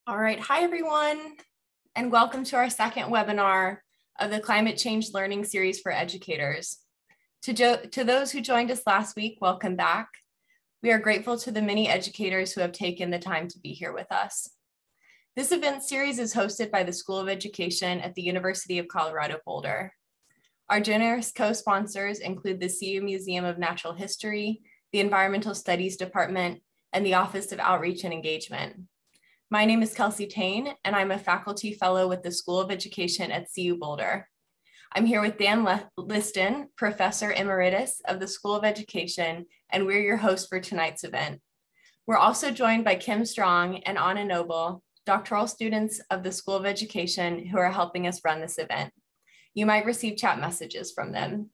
All right, hi everyone, and welcome to our second webinar of the Climate Change Learning Series for Educators. To those who joined us last week, welcome back. We are grateful to the many educators who have taken the time to be here with us. This event series is hosted by the School of Education at the University of Colorado Boulder. Our generous co-sponsors include the CU Museum of Natural History, the Environmental Studies Department, and the Office of Outreach and Engagement. My name is Kelsey Tayne, and I'm a faculty fellow with the School of Education at CU Boulder. I'm here with Liston, Professor Emeritus of the School of Education, and we're your hosts for tonight's event. We're also joined by Kim Strong and Anna Noble, doctoral students of the School of Education who are helping us run this event. You might receive chat messages from them.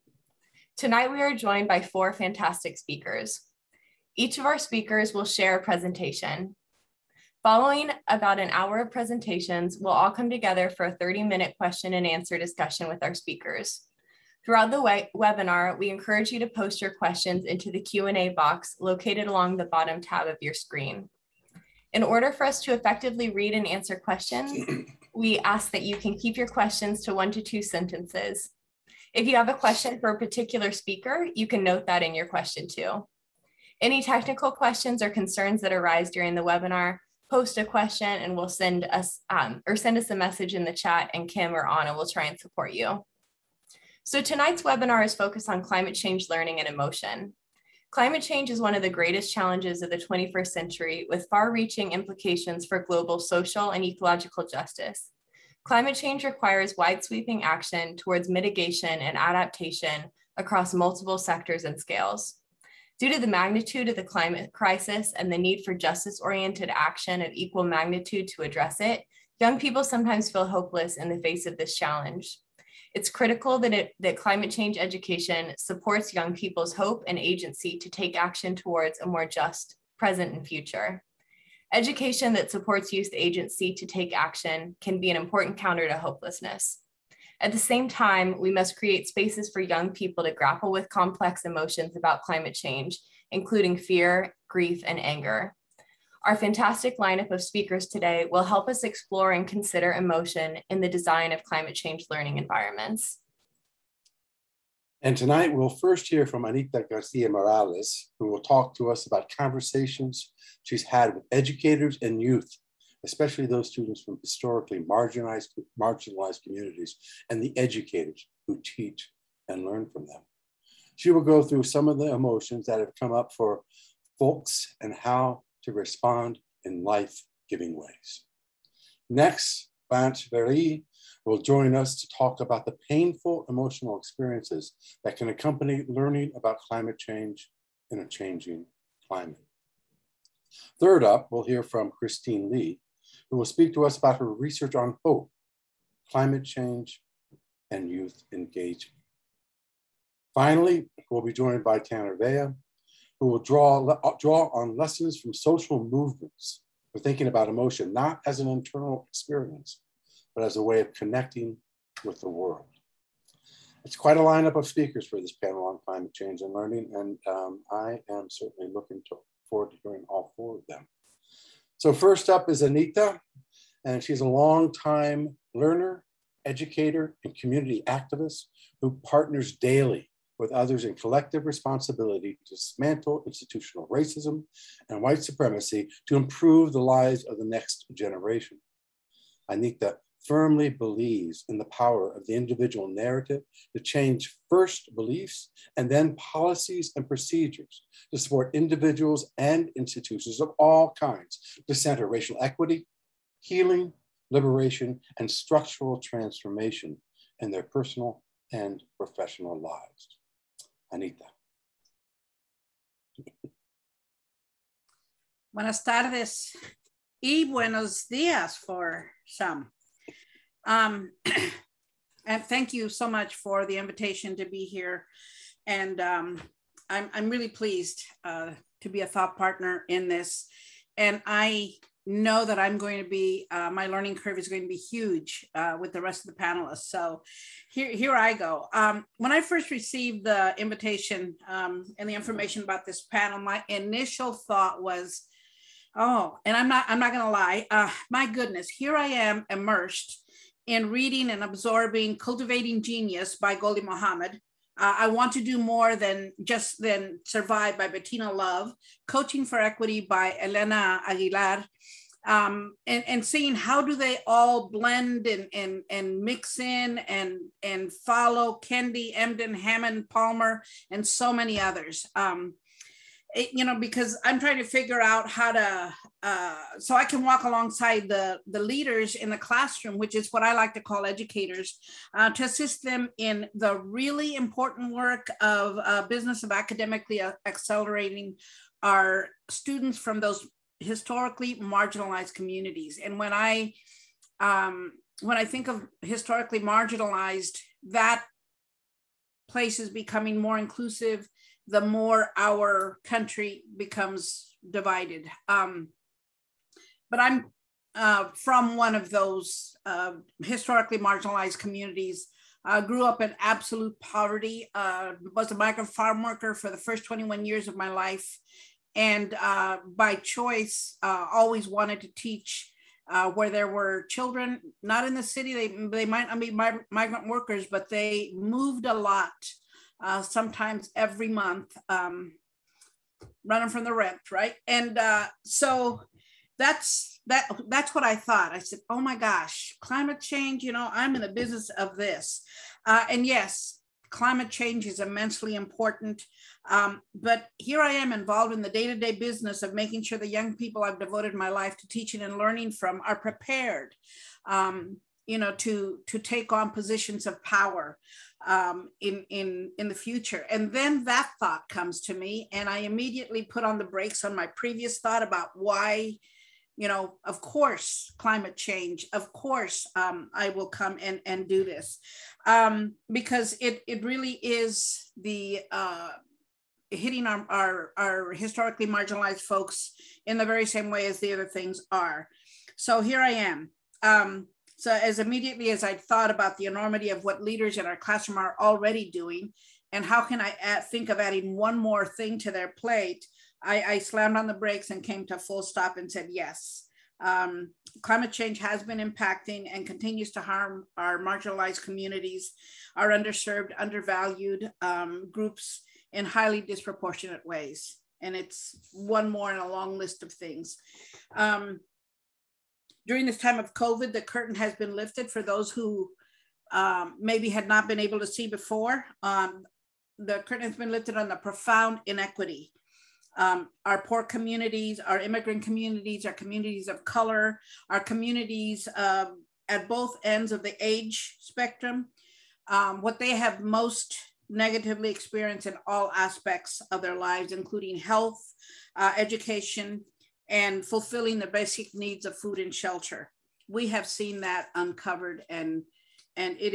Tonight, we are joined by 4 fantastic speakers. Each of our speakers will share a presentation. Following about an hour of presentations, we'll all come together for a 30-minute question and answer discussion with our speakers. Throughout the webinar, we encourage you to post your questions into the Q&A box located along the bottom tab of your screen. In order for us to effectively read and answer questions, we ask that you can keep your questions to 1 to 2 sentences. If you have a question for a particular speaker, you can note that in your question too. Any technical questions or concerns that arise during the webinar, post a question and we'll send us a message in the chat, and Kim or Anna will try and support you. So tonight's webinar is focused on climate change learning and emotion. Climate change is one of the greatest challenges of the 21st century, with far-reaching implications for global social and ecological justice. Climate change requires wide-sweeping action towards mitigation and adaptation across multiple sectors and scales. Due to the magnitude of the climate crisis and the need for justice-oriented action of equal magnitude to address it, young people sometimes feel hopeless in the face of this challenge. It's critical that climate change education supports young people's hope and agency to take action towards a more just present and future. Education that supports youth agency to take action can be an important counter to hopelessness. At the same time, we must create spaces for young people to grapple with complex emotions about climate change, including fear, grief, and anger. Our fantastic lineup of speakers today will help us explore and consider emotion in the design of climate change learning environments. And tonight, we'll first hear from Anita Garcia Morales, who will talk to us about conversations she's had with educators and youth, especially those students from historically marginalized communities, and the educators who teach and learn from them. She will go through some of the emotions that have come up for folks and how to respond in life-giving ways. Next, Blanche Verlie will join us to talk about the painful emotional experiences that can accompany learning about climate change in a changing climate. Third up, we'll hear from Christine Lee, who will speak to us about her research on hope, climate change, and youth engagement. Finally, we'll be joined by Tanner Vea, who will draw on lessons from social movements for thinking about emotion, not as an internal experience, but as a way of connecting with the world. It's quite a lineup of speakers for this panel on climate change and learning, and I am certainly looking forward to hearing all 4 of them. So first up is Anita, and she's a longtime learner, educator, and community activist who partners daily with others in collective responsibility to dismantle institutional racism and white supremacy to improve the lives of the next generation. Anita firmly believes in the power of the individual narrative to change first beliefs and then policies and procedures to support individuals and institutions of all kinds to center racial equity, healing, liberation, and structural transformation in their personal and professional lives. Anita. Buenas tardes y buenos días for some. And thank you so much for the invitation to be here. And I'm really pleased to be a thought partner in this. And I know that I'm going to be, my learning curve is going to be huge with the rest of the panelists. So here I go. When I first received the invitation and the information about this panel, my initial thought was, Oh, and I'm not gonna lie. My goodness, here I am immersed in reading and absorbing Cultivating Genius by Goli Muhammad. I want to do more than Survive by Bettina Love, Coaching for Equity by Elena Aguilar, and seeing how do they all blend and mix in and follow Kendi, Emden, Hammond, Palmer, and so many others. Because I'm trying to figure out how to, so I can walk alongside the leaders in the classroom, which is what I like to call educators, to assist them in the really important work of business of academically accelerating our students from those historically marginalized communities. And when I think of historically marginalized, that place is becoming more inclusive the more our country becomes divided. But I'm from one of those historically marginalized communities. Grew up in absolute poverty, was a migrant farm worker for the first 21 years of my life. And by choice, always wanted to teach where there were children, not in the city, they might not be migrant workers, but they moved a lot. Sometimes every month, running from the rent, right? And so that's what I thought. I said, oh my gosh, climate change, I'm in the business of this. And yes, climate change is immensely important. But here I am involved in the day-to-day business of making sure the young people I've devoted my life to teaching and learning from are prepared, to take on positions of power in the future. And then that thought comes to me, and I immediately put on the brakes on my previous thought about why, of course, climate change, of course, I will come and do this, because it really is the hitting our historically marginalized folks in the very same way as the other things are. So here I am. So as immediately as I thought about the enormity of what leaders in our classroom are already doing, and how can I think of adding one more thing to their plate, I slammed on the brakes and came to a full stop and said, yes, climate change has been impacting and continues to harm our marginalized communities, our underserved, undervalued groups in highly disproportionate ways. And it's one more in a long list of things. During this time of COVID, the curtain has been lifted for those who maybe had not been able to see before. The curtain has been lifted on the profound inequity. Our poor communities, our immigrant communities, our communities of color, our communities at both ends of the age spectrum, what they have most negatively experienced in all aspects of their lives, including health, education, and fulfilling the basic needs of food and shelter. We have seen that uncovered, and it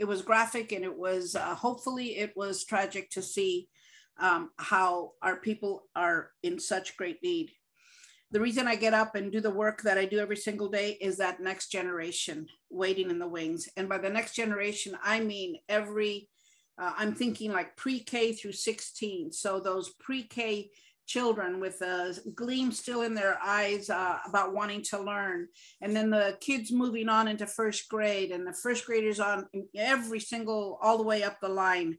was graphic, and it was hopefully it was tragic to see how our people are in such great need. The reason I get up and do the work that I do every single day is that next generation waiting in the wings. And by the next generation, I mean I'm thinking like pre-K through 16. So those pre-K children with a gleam still in their eyes about wanting to learn. And then the kids moving on into first grade, and the first graders on every single, all the way up the line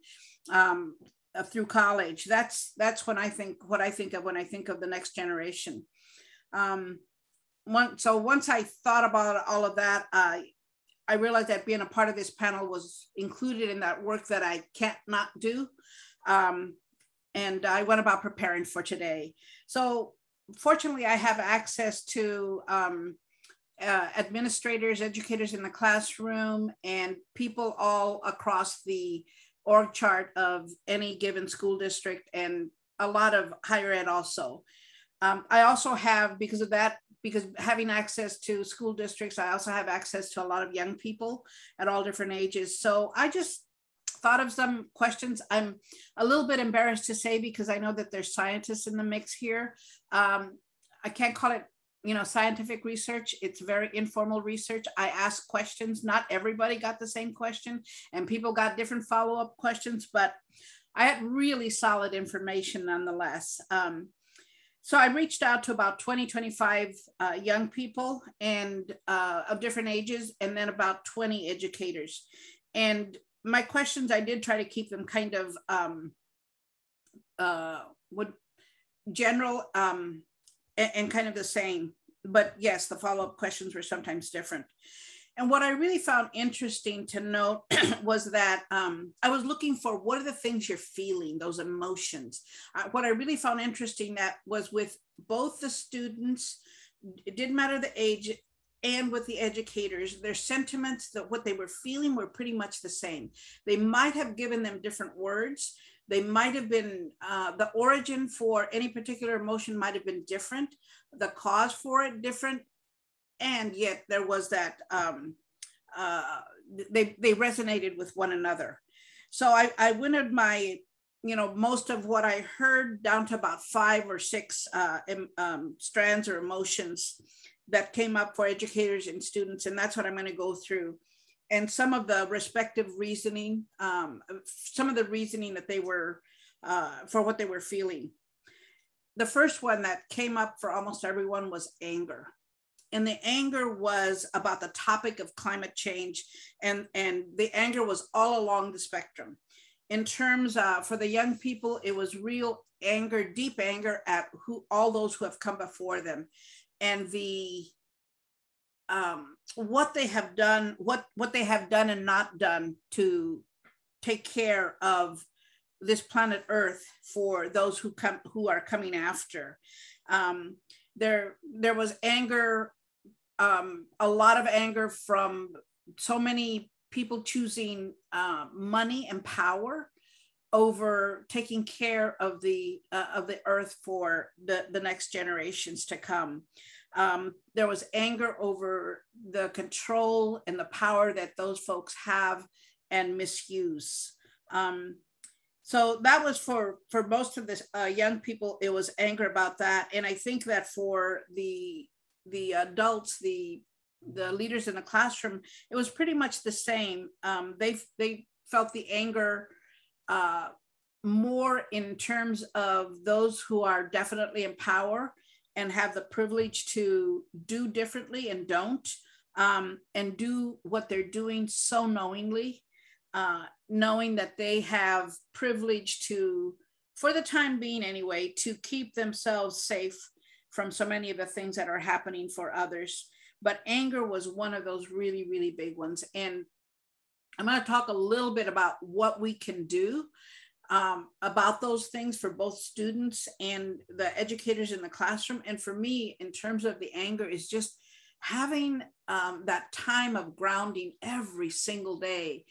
through college. That's what I think of when I think of the next generation. So once I thought about all of that, I realized that being a part of this panel was included in that work that I can't not do. And I went about preparing for today. So fortunately, I have access to administrators, educators in the classroom, and people all across the org chart of any given school district, and a lot of higher ed also. I also have, because having access to school districts, I also have access to a lot of young people at all different ages. So I just thought of some questions. I'm a little bit embarrassed to say, because I know that there's scientists in the mix here. I can't call it, scientific research. It's very informal research. I ask questions. Not everybody got the same question, and people got different follow-up questions, but I had really solid information nonetheless. So I reached out to about 25 young people and of different ages, and then about 20 educators. And my questions, I did try to keep them kind of general and kind of the same. But yes, the follow-up questions were sometimes different. And what I really found interesting to note was that I was looking for what are the things you're feeling, those emotions. What I really found interesting that was with both the students, it didn't matter the age, and with the educators, their sentiments, that what they were feeling were pretty much the same. They might have given them different words. They might have been, the origin for any particular emotion might have been different, the cause for it different, and yet there was that, they resonated with one another. So I wintered my, most of what I heard down to about 5 or 6 strands or emotions that came up for educators and students. And that's what I'm going to go through. And some of the respective reasoning, some of the reasoning that they were, for what they were feeling. The first one that came up for almost everyone was anger. And the anger was about the topic of climate change. And the anger was all along the spectrum. In terms for the young people, it was real anger, deep anger at all those who have come before them. And the what they have done, what they have done and not done to take care of this planet Earth for those who are coming after. There was anger, a lot of anger from so many people choosing money and power over taking care of the Earth for the next generations to come. There was anger over the control and the power that those folks have and misuse. So that was for most of this young people, it was anger about that. And I think that for the adults, the leaders in the classroom, it was pretty much the same. They felt the anger more in terms of those who are definitely in power and have the privilege to do differently and don't, and do what they're doing so knowingly, knowing that they have privilege to, for the time being anyway, to keep themselves safe from so many of the things that are happening for others. But anger was one of those really, really big ones. And I'm going to talk a little bit about what we can do about those things for both students and the educators in the classroom. And for me, in terms of the anger, is just having that time of grounding every single day.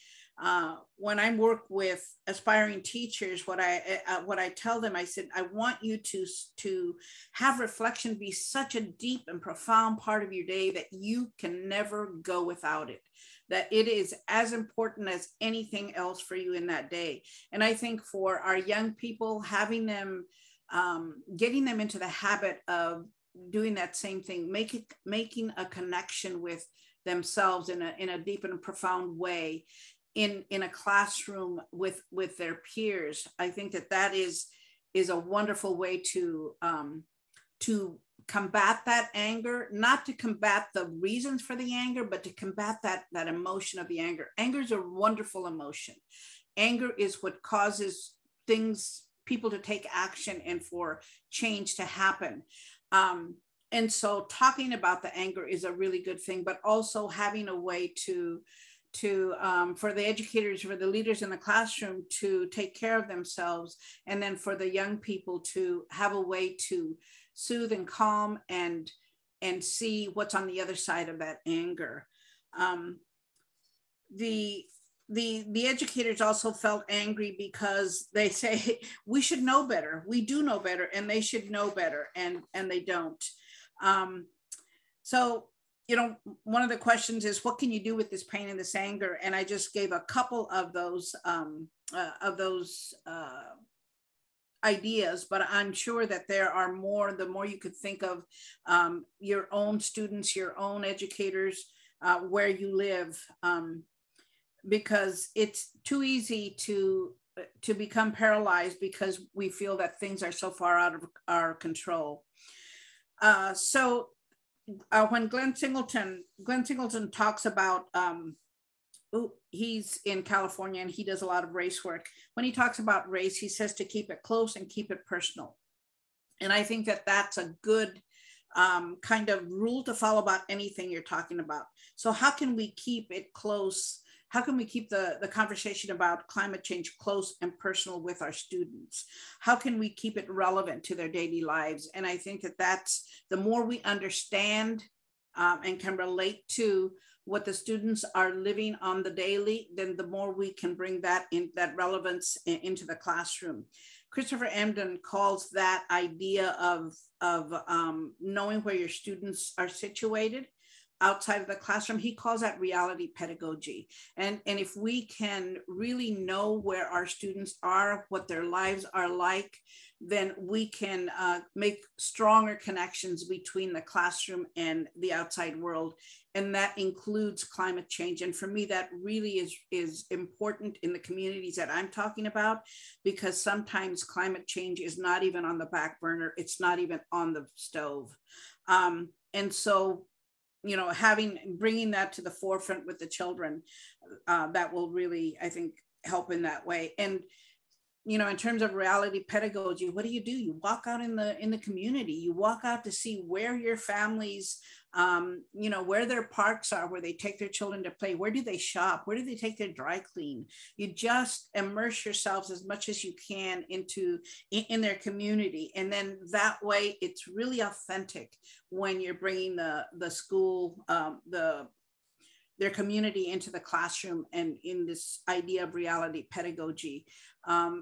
When I work with aspiring teachers, what I tell them, I said, I want you to have reflection be such a deep and profound part of your day that you can never go without it, that it is as important as anything else for you in that day. And I think for our young people, having them, getting them into the habit of doing that same thing, making a connection with themselves in a deep and profound way in a classroom with their peers. I think that is a wonderful way to combat that anger, not to combat the reasons for the anger, but to combat that emotion of the anger. Anger is a wonderful emotion. Anger is what causes people to take action and for change to happen. And so talking about the anger is a really good thing, but also having a way to for the educators, for the leaders in the classroom to take care of themselves, and then for the young people to have a way to soothe and calm and see what's on the other side of that anger. The educators also felt angry because they say we should know better, we do know better, and they should know better, and they don't. So one of the questions is, what can you do with this pain and this anger? And I just gave a couple of those ideas, but I'm sure that there are more. The more you could think of your own students, your own educators, where you live, because it's too easy to to become paralyzed because we feel that things are so far out of our control. When Glenn Singleton talks about, he's in California and he does a lot of race work. When he talks about race, he says to keep it close and keep it personal. And I think that that's a good kind of rule to follow about anything you're talking about. So how can we keep it close? How can we keep the conversation about climate change close and personal with our students? How can we keep it relevant to their daily lives? And I think that that's the more we understand and can relate to what the students are living on the daily, then the more we can bring that relevance into the classroom. Christopher Emdin calls that idea of knowing where your students are situated outside of the classroom. He calls that reality pedagogy. And if we can really know where our students are, what their lives are like, then we can make stronger connections between the classroom and the outside world. And that includes climate change. And for me, that really is important in the communities that I'm talking about, because sometimes climate change is not even on the back burner. It's not even on the stove. And so, you know, bringing that to the forefront with the children, that will really, I think, help in that way. And, you know, in terms of reality pedagogy, what do? You walk out in the community. You walk out to see where your families, you know, where their parks are, where they take their children to play. Where do they shop? Where do they take their dry clean? You just immerse yourselves as much as you can in their community. And then that way it's really authentic when you're bringing the school, their community into the classroom and in this idea of reality pedagogy.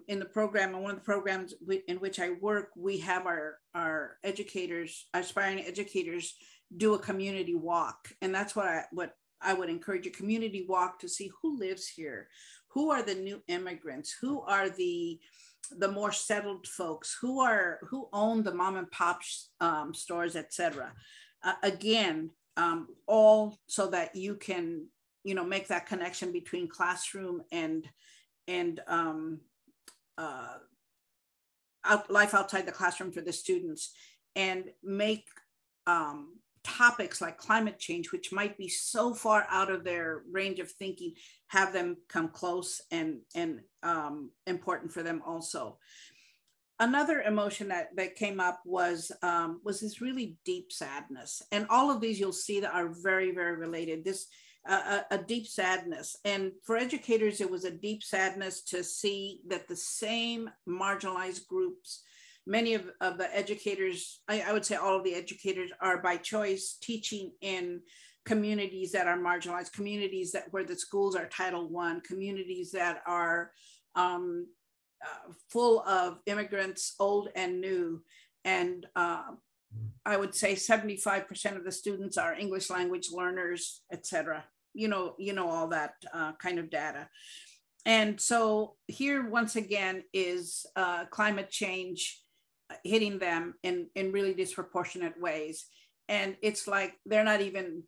In the program, and one of the programs in which I work, we have our educators, aspiring educators, do a community walk. And that's what I would encourage, a community walk to see who lives here, who are the new immigrants, who are the more settled folks, who own the mom and pop stores, etc. Again, all so that you can, you know, make that connection between classroom and life outside the classroom for the students, and make topics like climate change, which might be so far out of their range of thinking, have them come close and important for them also. Another emotion that came up was this really deep sadness. And all of these you'll see that are very, very related. This a deep sadness. And for educators, it was a deep sadness to see that the same marginalized groups, many of the educators, I would say all of the educators, are by choice teaching in communities that are marginalized, communities where the schools are Title I, communities that are full of immigrants, old and new. And I would say 75% of the students are English language learners, etc. You know all that kind of data. And so here, once again, is climate change hitting them in really disproportionate ways. And it's like they're not even,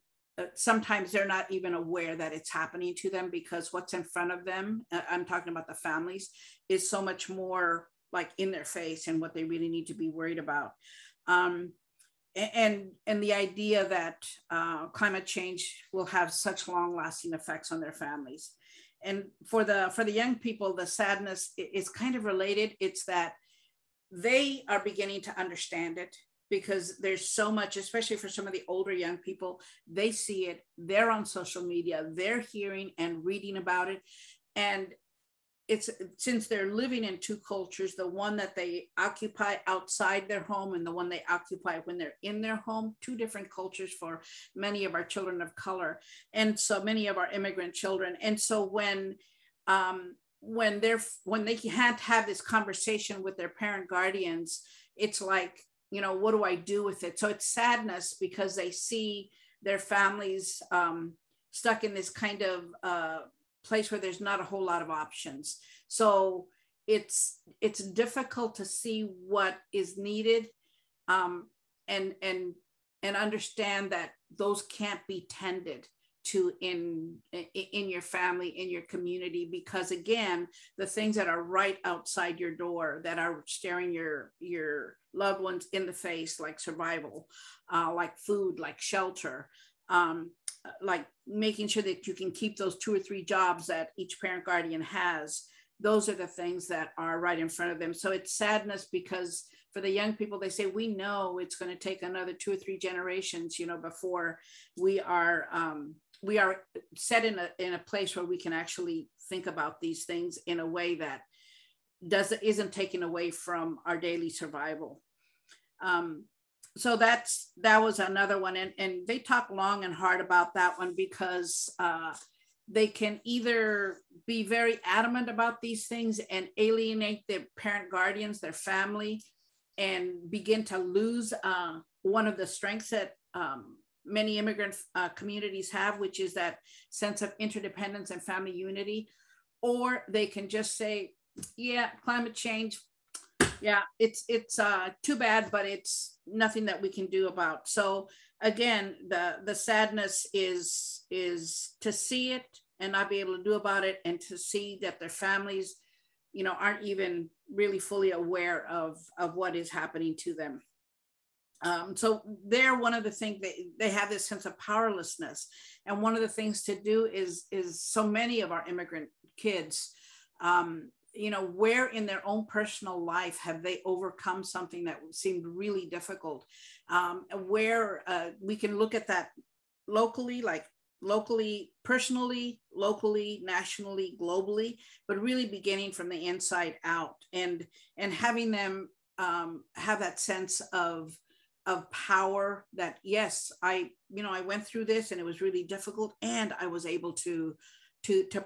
sometimes they're not even aware that it's happening to them, because what's in front of them, I'm talking about the families, is so much more like in their face and what they really need to be worried about. And the idea that climate change will have such long-lasting effects on their families. And for the young people, the sadness is kind of related. It's that they are beginning to understand it, because there's so much, especially for some of the older young people, they see it, they're on social media, they're hearing and reading about it. And it's, since they're living in two cultures, the one that they occupy outside their home and the one they occupy when they're in their home, two different cultures for many of our children of color, and so many of our immigrant children. And so when they can't have this conversation with their parent guardians, it's like, you know, what do I do with it? So it's sadness because they see their families stuck in this kind of place where there's not a whole lot of options. So it's difficult to see what is needed, and understand that those can't be tended to in your family, in your community, because again, the things that are right outside your door that are staring your loved ones in the face, like survival, like food, like shelter, like making sure that you can keep those 2 or 3 jobs that each parent guardian has. Those are the things that are right in front of them. So it's sadness, because for the young people, they say, we know it's going to take another 2 or 3 generations, before we are set in a place where we can actually think about these things in a way that isn't taken away from our daily survival. So that was another one. And they talk long and hard about that one, because they can either be very adamant about these things and alienate their parent guardians, their family, and begin to lose one of the strengths that many immigrant communities have, which is that sense of interdependence and family unity. Or they can just say, yeah, climate change, yeah, it's too bad, but it's nothing that we can do about. So again, the sadness is to see it and not be able to do about it, and to see that their families, aren't even really fully aware of what is happening to them. So they're one of the things, they have this sense of powerlessness. And one of the things to do is so many of our immigrant kids, where in their own personal life have they overcome something that seemed really difficult, where we can look at that locally, personally, locally, nationally, globally, but really beginning from the inside out, and having them have that sense of power, that yes, I went through this and it was really difficult, and I was able to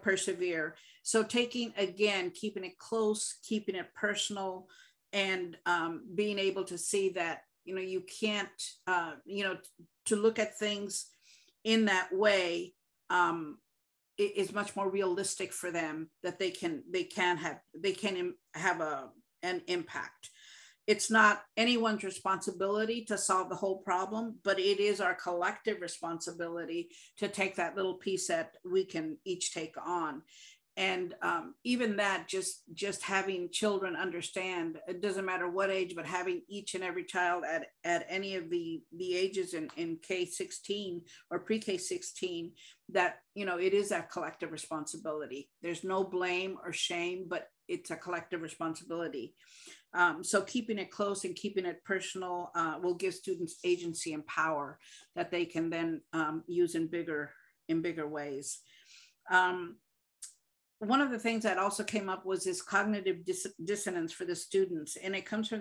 persevere. So keeping it close, keeping it personal, and being able to see that, you can't, to look at things in that way is much more realistic for them, that they can have an impact. It's not anyone's responsibility to solve the whole problem, but it is our collective responsibility to take that little piece that we can each take on. And even that, just having children understand, it doesn't matter what age, but having each and every child at any of the ages in K-16 or pre-K-16, that, it is that collective responsibility. There's no blame or shame, but it's a collective responsibility. So keeping it close and keeping it personal will give students agency and power that they can then use in bigger ways. One of the things that also came up was this cognitive dissonance for the students. And it comes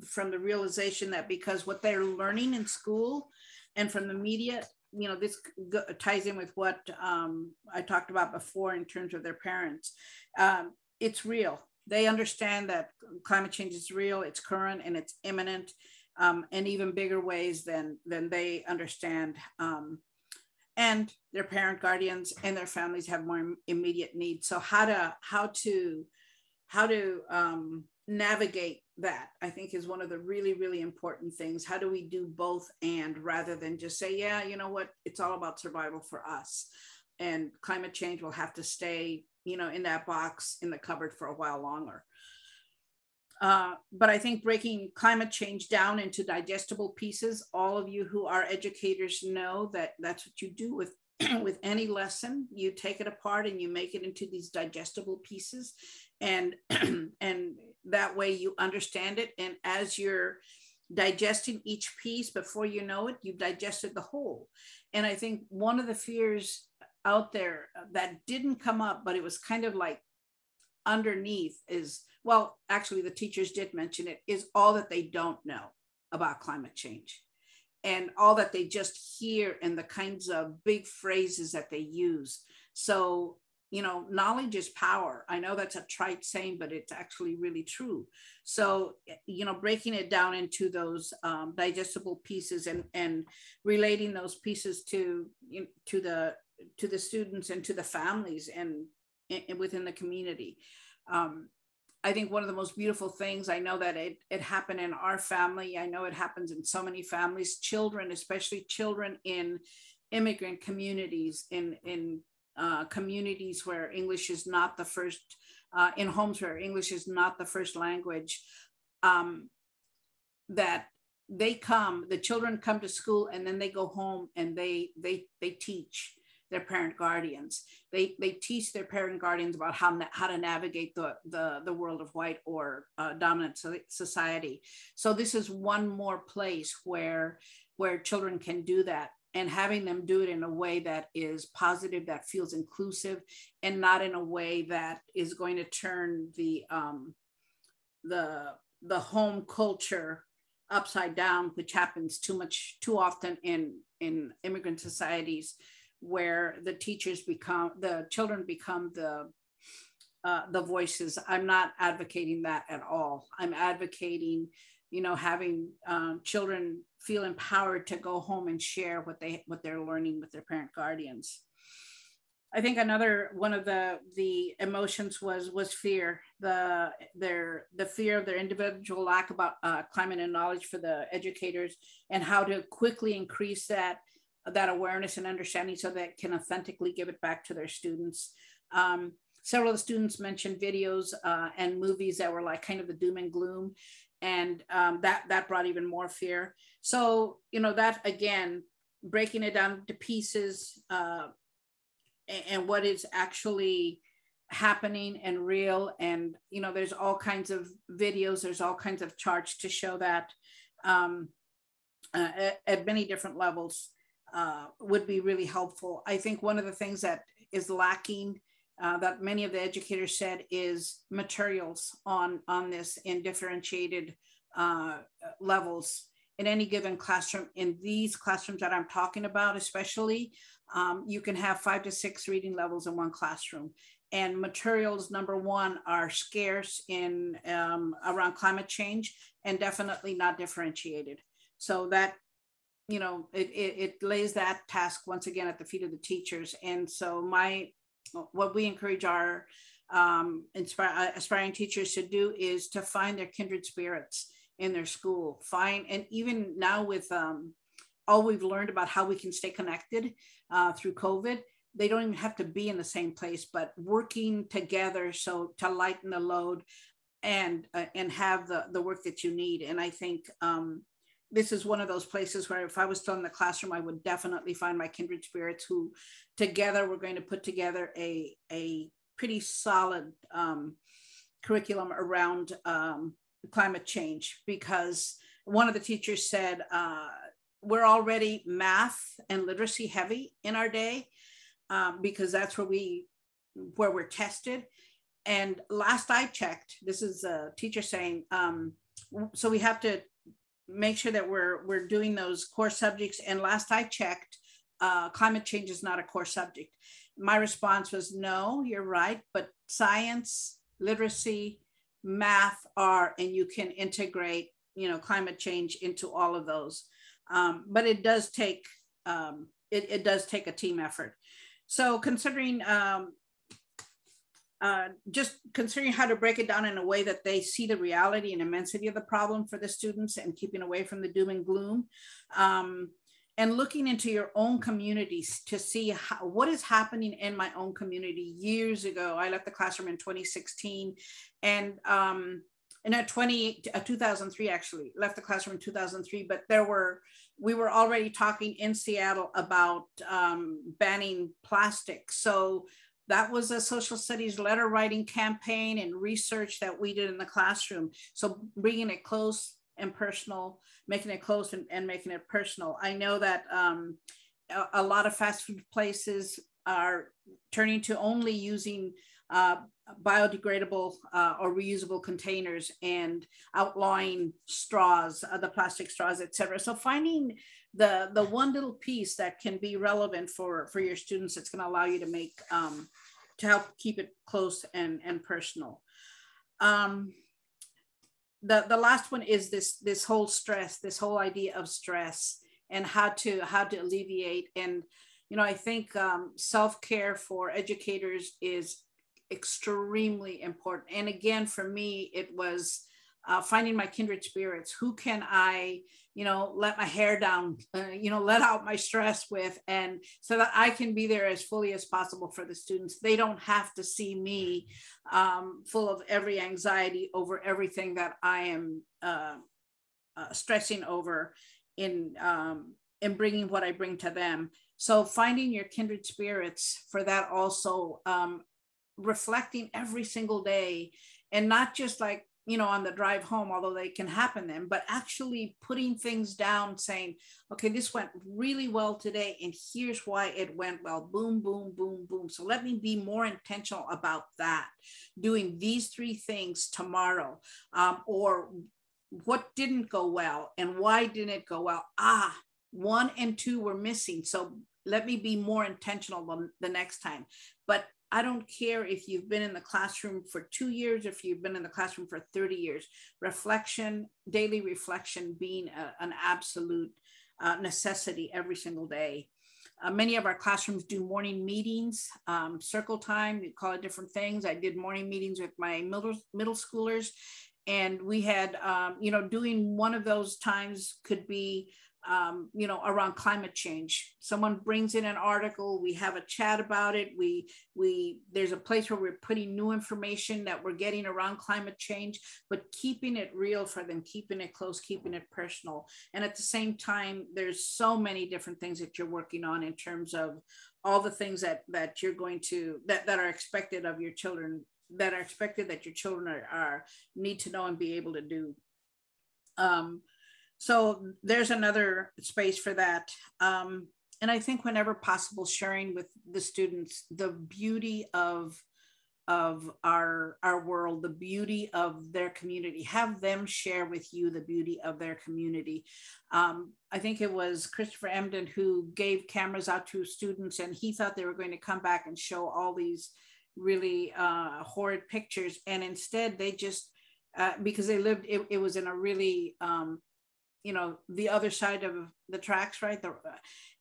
from the realization that because what they're learning in school and from the media, this ties in with what I talked about before in terms of their parents. It's real. They understand that climate change is real, it's current, and it's imminent, and even bigger ways than they understand. And their parent guardians and their families have more immediate needs. So how to navigate that, I think, is one of the really, really important things. How do we do both, and rather than just say, yeah, you know what, it's all about survival for us, and climate change will have to stay, in that box in the cupboard for a while longer. But I think breaking climate change down into digestible pieces, all of you who are educators know that that's what you do with with any lesson. You take it apart and you make it into these digestible pieces, and and that way you understand it. And as you're digesting each piece, before you know it, you've digested the whole. And I think one of the fears out there that didn't come up, but it was kind of like underneath, is, well, actually the teachers did mention it, is all that they don't know about climate change, and all that they just hear, and the kinds of big phrases that they use. So, knowledge is power. I know that's a trite saying, but it's actually really true. So, breaking it down into those digestible pieces, and relating those pieces to the students and to the families and within the community. I think one of the most beautiful things, I know that it happened in our family. I know it happens in so many families, children, especially children in immigrant communities, in communities where English is not the first, in homes where English is not the first language, that the children come to school and then they go home and they teach their parent guardians. They teach their parent guardians about how to navigate the world of white or dominant society. So this is one more place where children can do that, and having them do it in a way that is positive, that feels inclusive, and not in a way that is going to turn the home culture upside down, which happens too often in immigrant societies, where the children become the voices. I'm not advocating that at all. I'm advocating, having children feel empowered to go home and share what they're learning with their parent guardians. I think another one of the emotions was fear, the fear of their individual lack about climate and knowledge for the educators, and how to quickly increase that awareness and understanding so that can authentically give it back to their students. Several of the students mentioned videos and movies that were like kind of the doom and gloom, and that brought even more fear. So, that again, breaking it down to pieces, and what is actually happening and real. And, there's all kinds of videos, there's all kinds of charts to show that at many different levels would be really helpful. I think one of the things that is lacking, that many of the educators said, is materials on this in differentiated levels in any given classroom. In these classrooms that I'm talking about, especially, you can have 5 to 6 reading levels in one classroom. And materials, number one, are scarce in around climate change, and definitely not differentiated. So that, it lays that task once again at the feet of the teachers. And so what we encourage our aspiring teachers to do is to find their kindred spirits in their school. And even now with all we've learned about how we can stay connected through COVID, they don't even have to be in the same place, but working together so to lighten the load and have the work that you need. And I think this is one of those places where if I was still in the classroom, I would definitely find my kindred spirits who together we're going to put together a pretty solid curriculum around climate change. Because one of the teachers said, we're already math and literacy heavy in our day, because that's where we're tested. And last I checked, this is a teacher saying, so we have to make sure that we're doing those core subjects. And last I checked, climate change is not a core subject. My response was, no, you're right, but science, literacy, math are, and you can integrate, climate change into all of those. But it does take, it does take a team effort. So considering, just considering how to break it down in a way that they see the reality and immensity of the problem for the students, and keeping away from the doom and gloom, and looking into your own communities to see what is happening in my own community. Years ago, I left the classroom in 2016, and at 2003, actually, left the classroom in 2003, but we were already talking in Seattle about banning plastic. So that was a social studies letter writing campaign and research that we did in the classroom. So bringing it close and personal, making it close and making it personal. I know that a lot of fast food places are turning to only using biodegradable or reusable containers, and outlawing straws, the plastic straws, et cetera. So finding the one little piece that can be relevant for your students, that's going to allow you to make, to help keep it close and personal. The last one is this whole stress, this whole idea of stress, and how to alleviate. And, I think self-care for educators is extremely important. And again, for me, it was finding my kindred spirits. Who can I, let my hair down, let out my stress with, and so that I can be there as fully as possible for the students. They don't have to see me full of every anxiety over everything that I am stressing over in bringing what I bring to them. So finding your kindred spirits for that, also reflecting every single day, and not just like, on the drive home, although they can happen then, but actually putting things down, saying, okay, this went really well today, and here's why it went well. Boom, boom, boom, boom. So let me be more intentional about that, doing these 3 things tomorrow, or what didn't go well and why didn't it go well? 1 and 2 were missing. So let me be more intentional the next time. But I don't care if you've been in the classroom for 2 years, if you've been in the classroom for 30 years, reflection, daily reflection being an absolute necessity every single day. Many of our classrooms do morning meetings, circle time, we call it different things. I did morning meetings with my middle schoolers, and we had, doing one of those times could be, around climate change. Someone brings in an article, we have a chat about it. There's a place where we're putting new information that we're getting around climate change, but keeping it real for them, keeping it close, keeping it personal. And at the same time, there's so many different things that you're working on in terms of all the things that you're going to, that are expected of your children, that are expected that your children are need to know and be able to do. So there's another space for that. And I think whenever possible, sharing with the students the beauty of our world, the beauty of their community. Have them share with you the beauty of their community. I think it was Christopher Emden who gave cameras out to students, and he thought they were going to come back and show all these really horrid pictures. And instead they just, because they lived, it was in a really, the other side of the tracks, right?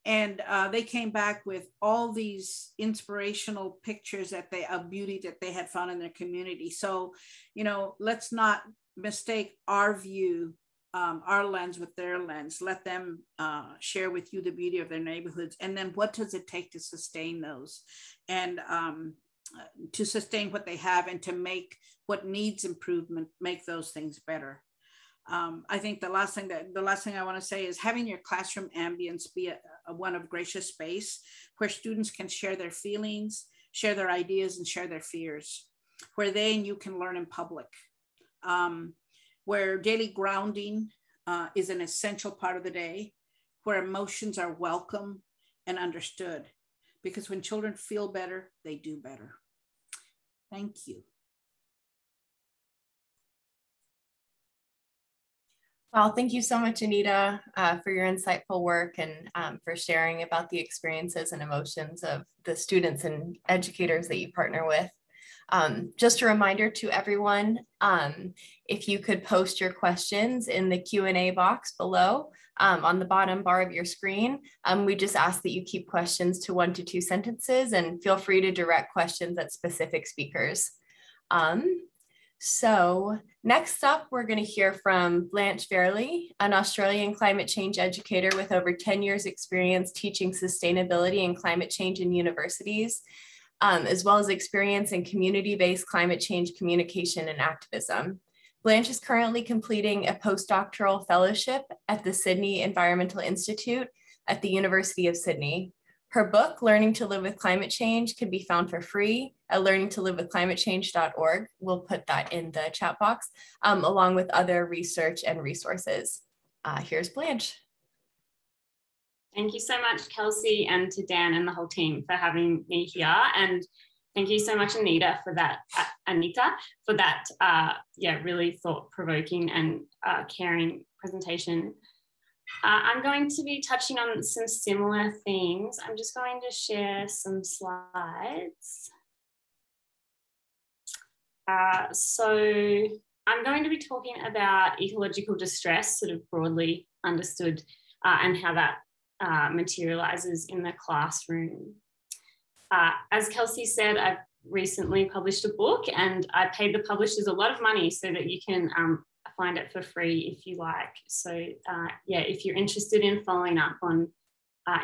And they came back with all these inspirational pictures of beauty that they had found in their community. So, let's not mistake our view, our lens with their lens. Let them share with you the beauty of their neighborhoods. And then what does it take to sustain those, and to sustain what they have, and to make what needs improvement, make those things better. I think the last thing I want to say is having your classroom ambience be a one of gracious space where students can share their feelings, share their ideas, and share their fears, where they and you can learn in public, where daily grounding is an essential part of the day, where emotions are welcome and understood, because when children feel better, they do better. Thank you. Well, thank you so much, Anita, for your insightful work, and for sharing about the experiences and emotions of the students and educators that you partner with. Just a reminder to everyone, if you could post your questions in the Q&A box below on the bottom bar of your screen. We just ask that you keep questions to 1 to 2 sentences, and feel free to direct questions at specific speakers. So next up, we're going to hear from Blanche Verlie, an Australian climate change educator with over 10 years experience teaching sustainability and climate change in universities, as well as experience in community-based climate change communication and activism. Blanche is currently completing a postdoctoral fellowship at the Sydney Environmental Institute at the University of Sydney. Her book, Learning to Live with Climate Change, can be found for free at learningtolivewithclimatechange.org. We'll put that in the chat box, along with other research and resources. Here's Blanche. Thank you so much, Kelsey, and to Dan and the whole team for having me here. And thank you so much, Anita, for that, really thought-provoking and caring presentation. I'm going to be touching on some similar things. I'm just going to share some slides. So I'm going to be talking about ecological distress, sort of broadly understood, and how that materializes in the classroom. As Kelsey said, I've recently published a book, and I paid the publishers a lot of money so that you can find it for free if you like. So yeah, if you're interested in following up on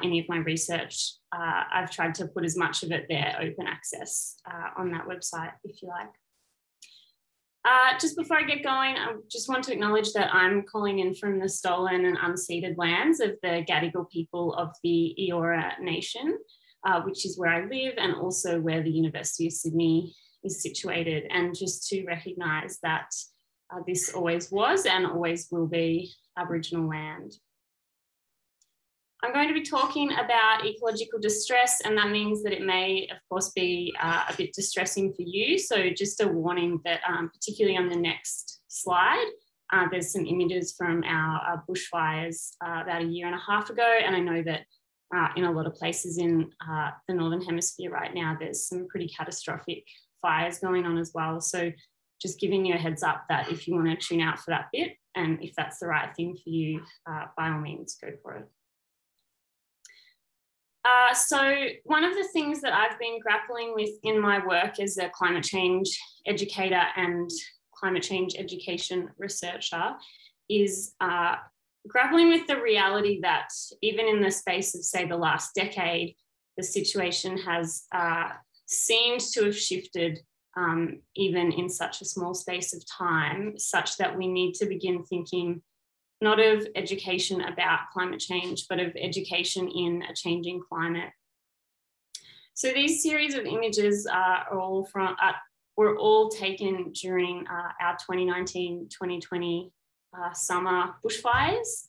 any of my research, I've tried to put as much of it there, open access on that website if you like. Just before I get going, I just want to acknowledge that I'm calling in from the stolen and unceded lands of the Gadigal people of the Eora Nation, which is where I live and also where the University of Sydney is situated. And just to recognise that this always was and always will be Aboriginal land. I'm going to be talking about ecological distress, and that means that it may, of course, be a bit distressing for you. So just a warning that particularly on the next slide, there's some images from our bushfires about a year and a half ago. And I know that in a lot of places in the Northern Hemisphere right now, there's some pretty catastrophic fires going on as well. So just giving you a heads up that if you want to tune out for that bit, and if that's the right thing for you, by all means, go for it. So one of the things that I've been grappling with in my work as a climate change educator and climate change education researcher is grappling with the reality that even in the space of, say, the last decade, the situation has seemed to have shifted even in such a small space of time, such that we need to begin thinking not of education about climate change, but of education in a changing climate. So these series of images were all taken during our 2019-2020 summer bushfires,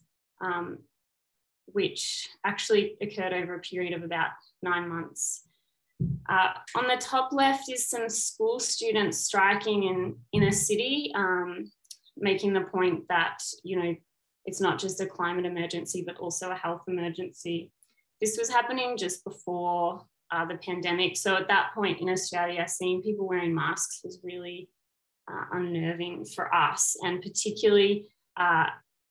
which actually occurred over a period of about 9 months. On the top left is some school students striking in a city, making the point that, you know, it's not just a climate emergency, but also a health emergency. This was happening just before the pandemic. So at that point in Australia, seeing people wearing masks was really unnerving for us, and particularly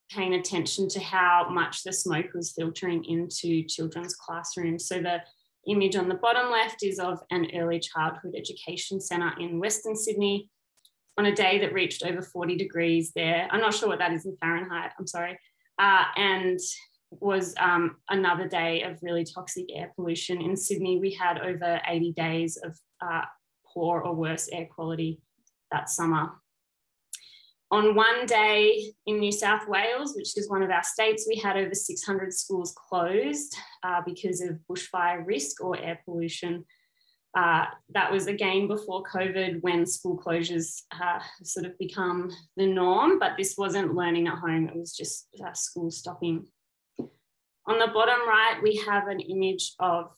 paying attention to how much the smoke was filtering into children's classrooms. So the image on the bottom left is of an early childhood education centre in Western Sydney on a day that reached over 40 degrees there. I'm not sure what that is in Fahrenheit, I'm sorry. And was another day of really toxic air pollution. In Sydney, we had over 80 days of poor or worse air quality that summer. On one day in New South Wales, which is one of our states, we had over 600 schools closed because of bushfire risk or air pollution. That was again before COVID, when school closures sort of become the norm, but this wasn't learning at home, it was just school stopping. On the bottom right, we have an image of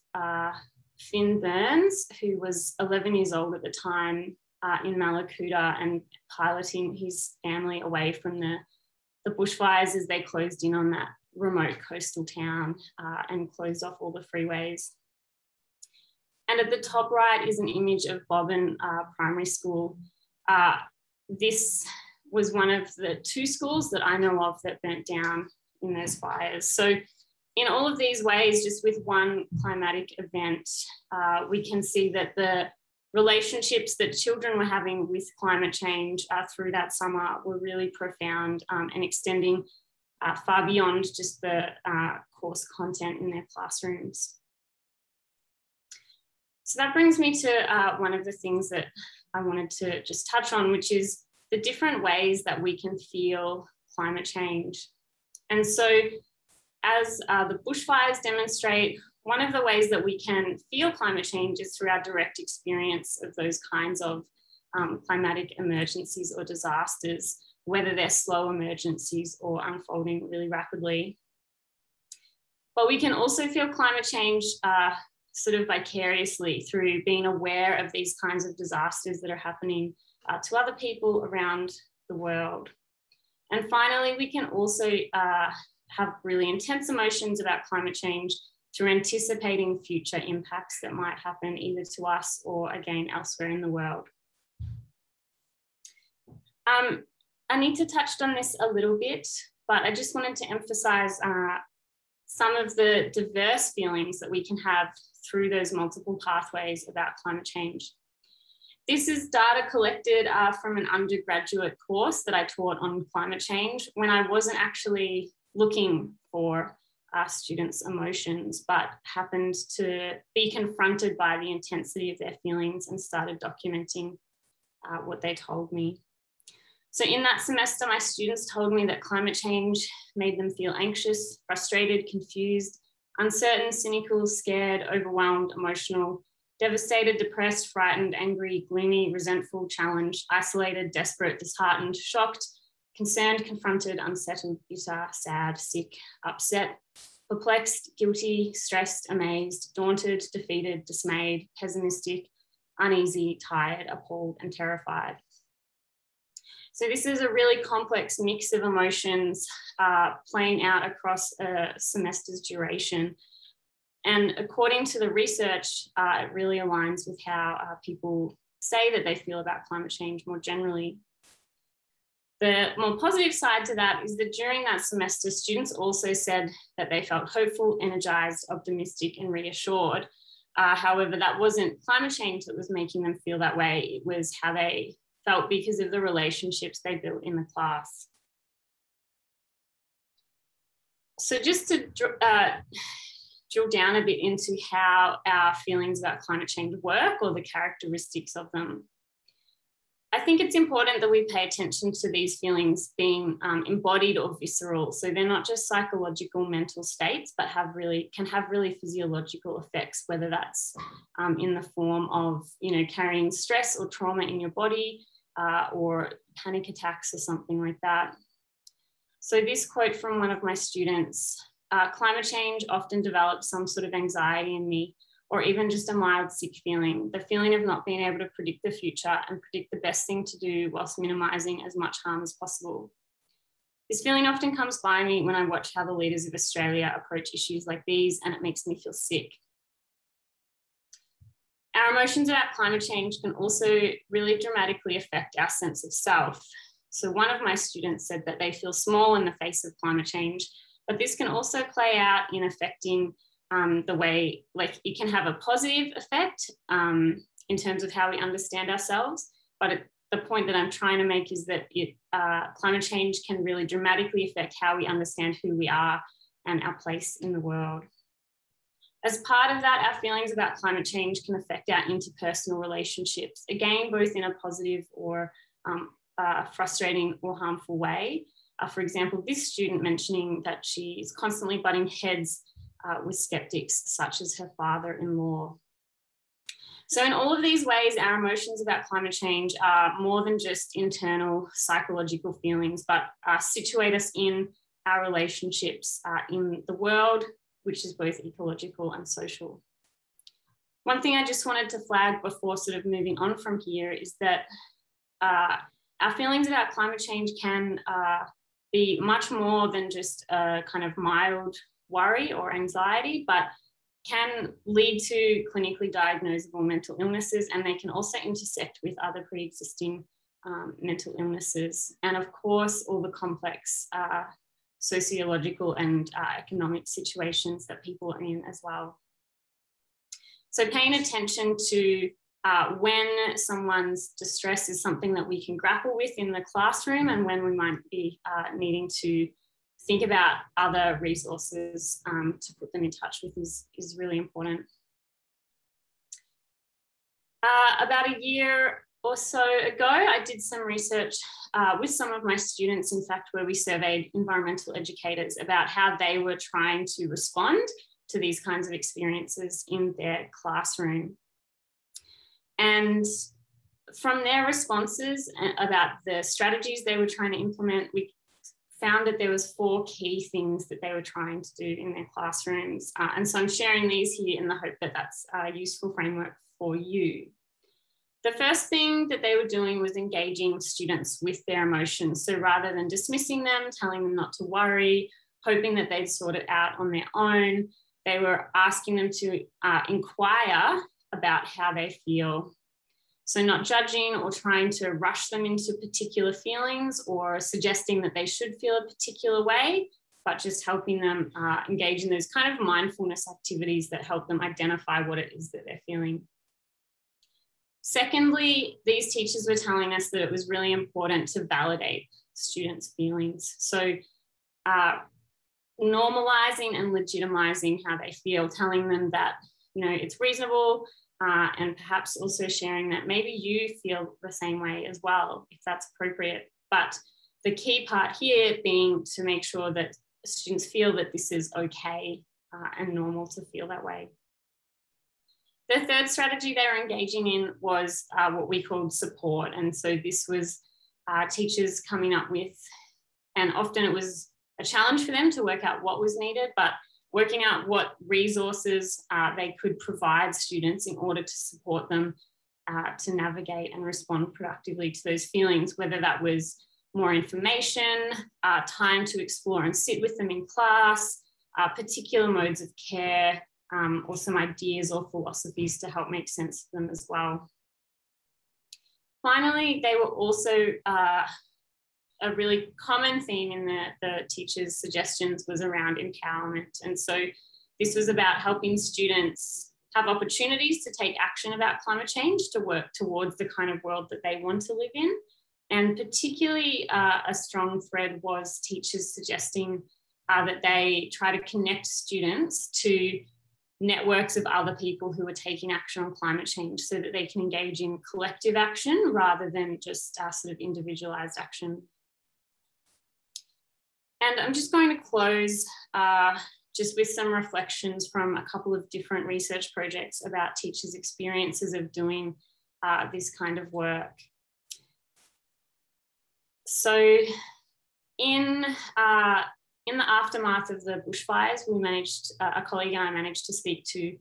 Finn Burns, who was 11 years old at the time in Mallacoota and piloting his family away from the bushfires as they closed in on that remote coastal town and closed off all the freeways. And at the top right is an image of Bobbin Primary School. This was one of the 2 schools that I know of that burnt down in those fires. So in all of these ways, just with one climatic event, we can see that the relationships that children were having with climate change through that summer were really profound and extending far beyond just the course content in their classrooms. So that brings me to one of the things that I wanted to just touch on, which is the different ways that we can feel climate change. And so as the bushfires demonstrate, one of the ways that we can feel climate change is through our direct experience of those kinds of climatic emergencies or disasters, whether they're slow emergencies or unfolding really rapidly. But we can also feel climate change sort of vicariously through being aware of these kinds of disasters that are happening to other people around the world. And finally, we can also have really intense emotions about climate change through anticipating future impacts that might happen either to us or again elsewhere in the world. Anita touched on this a little bit, but I just wanted to emphasize some of the diverse feelings that we can have through those multiple pathways about climate change. This is data collected from an undergraduate course that I taught on climate change when I wasn't actually looking for students' emotions, but happened to be confronted by the intensity of their feelings and started documenting what they told me. So in that semester, my students told me that climate change made them feel anxious, frustrated, confused, uncertain, cynical, scared, overwhelmed, emotional, devastated, depressed, frightened, angry, gloomy, resentful, challenged, isolated, desperate, disheartened, shocked, concerned, confronted, unsettled, bitter, sad, sick, upset, perplexed, guilty, stressed, amazed, daunted, defeated, dismayed, pessimistic, uneasy, tired, appalled, and terrified. So this is a really complex mix of emotions playing out across a semester's duration. And according to the research, it really aligns with how people say that they feel about climate change more generally. The more positive side to that is that during that semester, students also said that they felt hopeful, energized, optimistic, and reassured. However, that wasn't climate change that was making them feel that way. It was how they felt because of the relationships they built in the class. So just to drill down a bit into how our feelings about climate change work, or the characteristics of them, I think it's important that we pay attention to these feelings being embodied or visceral. So they're not just psychological mental states, but can have really physiological effects, whether that's in the form of, carrying stress or trauma in your body, or panic attacks or something like that. So this quote from one of my students, climate change often develops some sort of anxiety in me, or even just a mild sick feeling, the feeling of not being able to predict the future and predict the best thing to do whilst minimizing as much harm as possible. This feeling often comes by me when I watch how the leaders of Australia approach issues like these, and it makes me feel sick. Our emotions about climate change can also really dramatically affect our sense of self. So one of my students said that they feel small in the face of climate change, but this can also play out in affecting the way, it can have a positive effect in terms of how we understand ourselves. But the point that I'm trying to make is that climate change can really dramatically affect how we understand who we are and our place in the world. As part of that, our feelings about climate change can affect our interpersonal relationships, again, both in a positive or frustrating or harmful way. For example, this student mentioning that she is constantly butting heads with skeptics, such as her father-in-law. So in all of these ways, our emotions about climate change are more than just internal psychological feelings, but situate us in our relationships in the world, which is both ecological and social. One thing I just wanted to flag before sort of moving on from here is that our feelings about climate change can be much more than just a kind of mild worry or anxiety, but can lead to clinically diagnosable mental illnesses, and they can also intersect with other pre-existing mental illnesses. And of course, all the complex sociological and economic situations that people are in as well. So paying attention to when someone's distress is something that we can grapple with in the classroom, and when we might be needing to think about other resources to put them in touch with is really important. About a year or so ago, I did some research with some of my students, in fact, where we surveyed environmental educators about how they were trying to respond to these kinds of experiences in their classroom. And from their responses about the strategies they were trying to implement, we found that there was 4 key things that they were trying to do in their classrooms. And so I'm sharing these here in the hope that that's a useful framework for you. The first thing that they were doing was engaging students with their emotions. So rather than dismissing them, telling them not to worry, hoping that they'd sort it out on their own, they were asking them to inquire about how they feel. So not judging or trying to rush them into particular feelings or suggesting that they should feel a particular way, but just helping them engage in those kind of mindfulness activities that help them identify what it is that they're feeling. Secondly, these teachers were telling us that it was really important to validate students' feelings. So normalizing and legitimizing how they feel, telling them that, you know, it's reasonable, and perhaps also sharing that maybe you feel the same way as well, if that's appropriate. But the key part here being to make sure that students feel that this is okay and normal to feel that way. The third strategy they were engaging in was what we called support. And so this was teachers coming up with, and often it was a challenge for them to work out what was needed, but working out what resources they could provide students in order to support them to navigate and respond productively to those feelings, whether that was more information, time to explore and sit with them in class, particular modes of care, or some ideas or philosophies to help make sense of them as well. Finally, they were also a really common theme in the teachers' suggestions was around empowerment. And so this was about helping students have opportunities to take action about climate change, to work towards the kind of world that they want to live in. And particularly a strong thread was teachers suggesting that they try to connect students to networks of other people who are taking action on climate change so that they can engage in collective action rather than just sort of individualized action. And I'm just going to close just with some reflections from a couple of different research projects about teachers' experiences of doing this kind of work. So in the aftermath of the bushfires, we managed, a colleague and I managed to speak to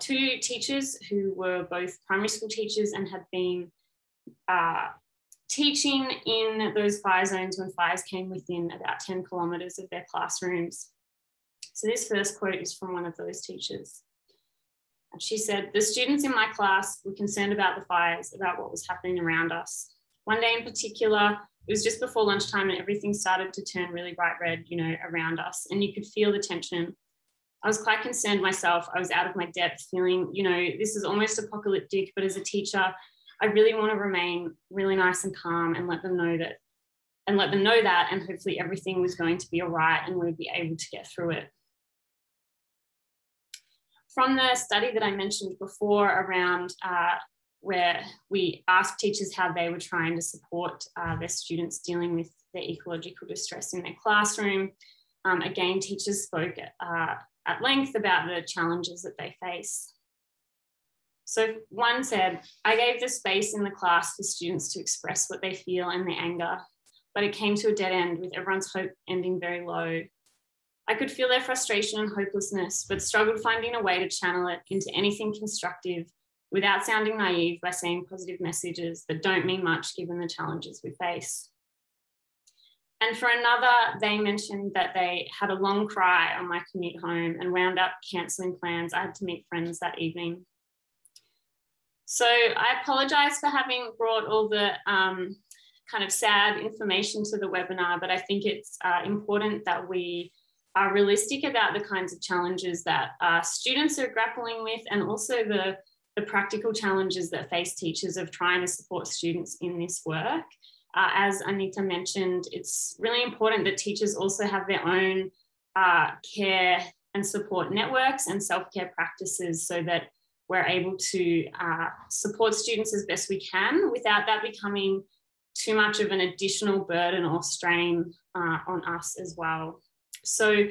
two teachers who were both primary school teachers and had been teaching in those fire zones when fires came within about 10 kilometres of their classrooms. So this first quote is from one of those teachers. And she said, "The students in my class were concerned about the fires, about what was happening around us. One day in particular, it was just before lunchtime and everything started to turn really bright red, you know, around us, and you could feel the tension. I was quite concerned myself. I was out of my depth, feeling, you know, this is almost apocalyptic, but as a teacher, I really want to remain really nice and calm and let them know that, and hopefully everything was going to be all right and we'd be able to get through it." From the study that I mentioned before around where we asked teachers how they were trying to support their students dealing with their ecological distress in their classroom, again, teachers spoke at length about the challenges that they face. So one said, "I gave the space in the class for students to express what they feel and their anger, but it came to a dead end with everyone's hope ending very low. I could feel their frustration and hopelessness, but struggled finding a way to channel it into anything constructive without sounding naive by saying positive messages that don't mean much given the challenges we face." And for another, they mentioned that they had a long cry on my commute home and wound up cancelling plans. I had to meet friends that evening. So I apologise for having brought all the kind of sad information to the webinar, but I think it's important that we are realistic about the kinds of challenges that students are grappling with, and also the practical challenges that face teachers of trying to support students in this work. As Anita mentioned, it's really important that teachers also have their own care and support networks and self-care practices so that we're able to support students as best we can without that becoming too much of an additional burden or strain on us as well. So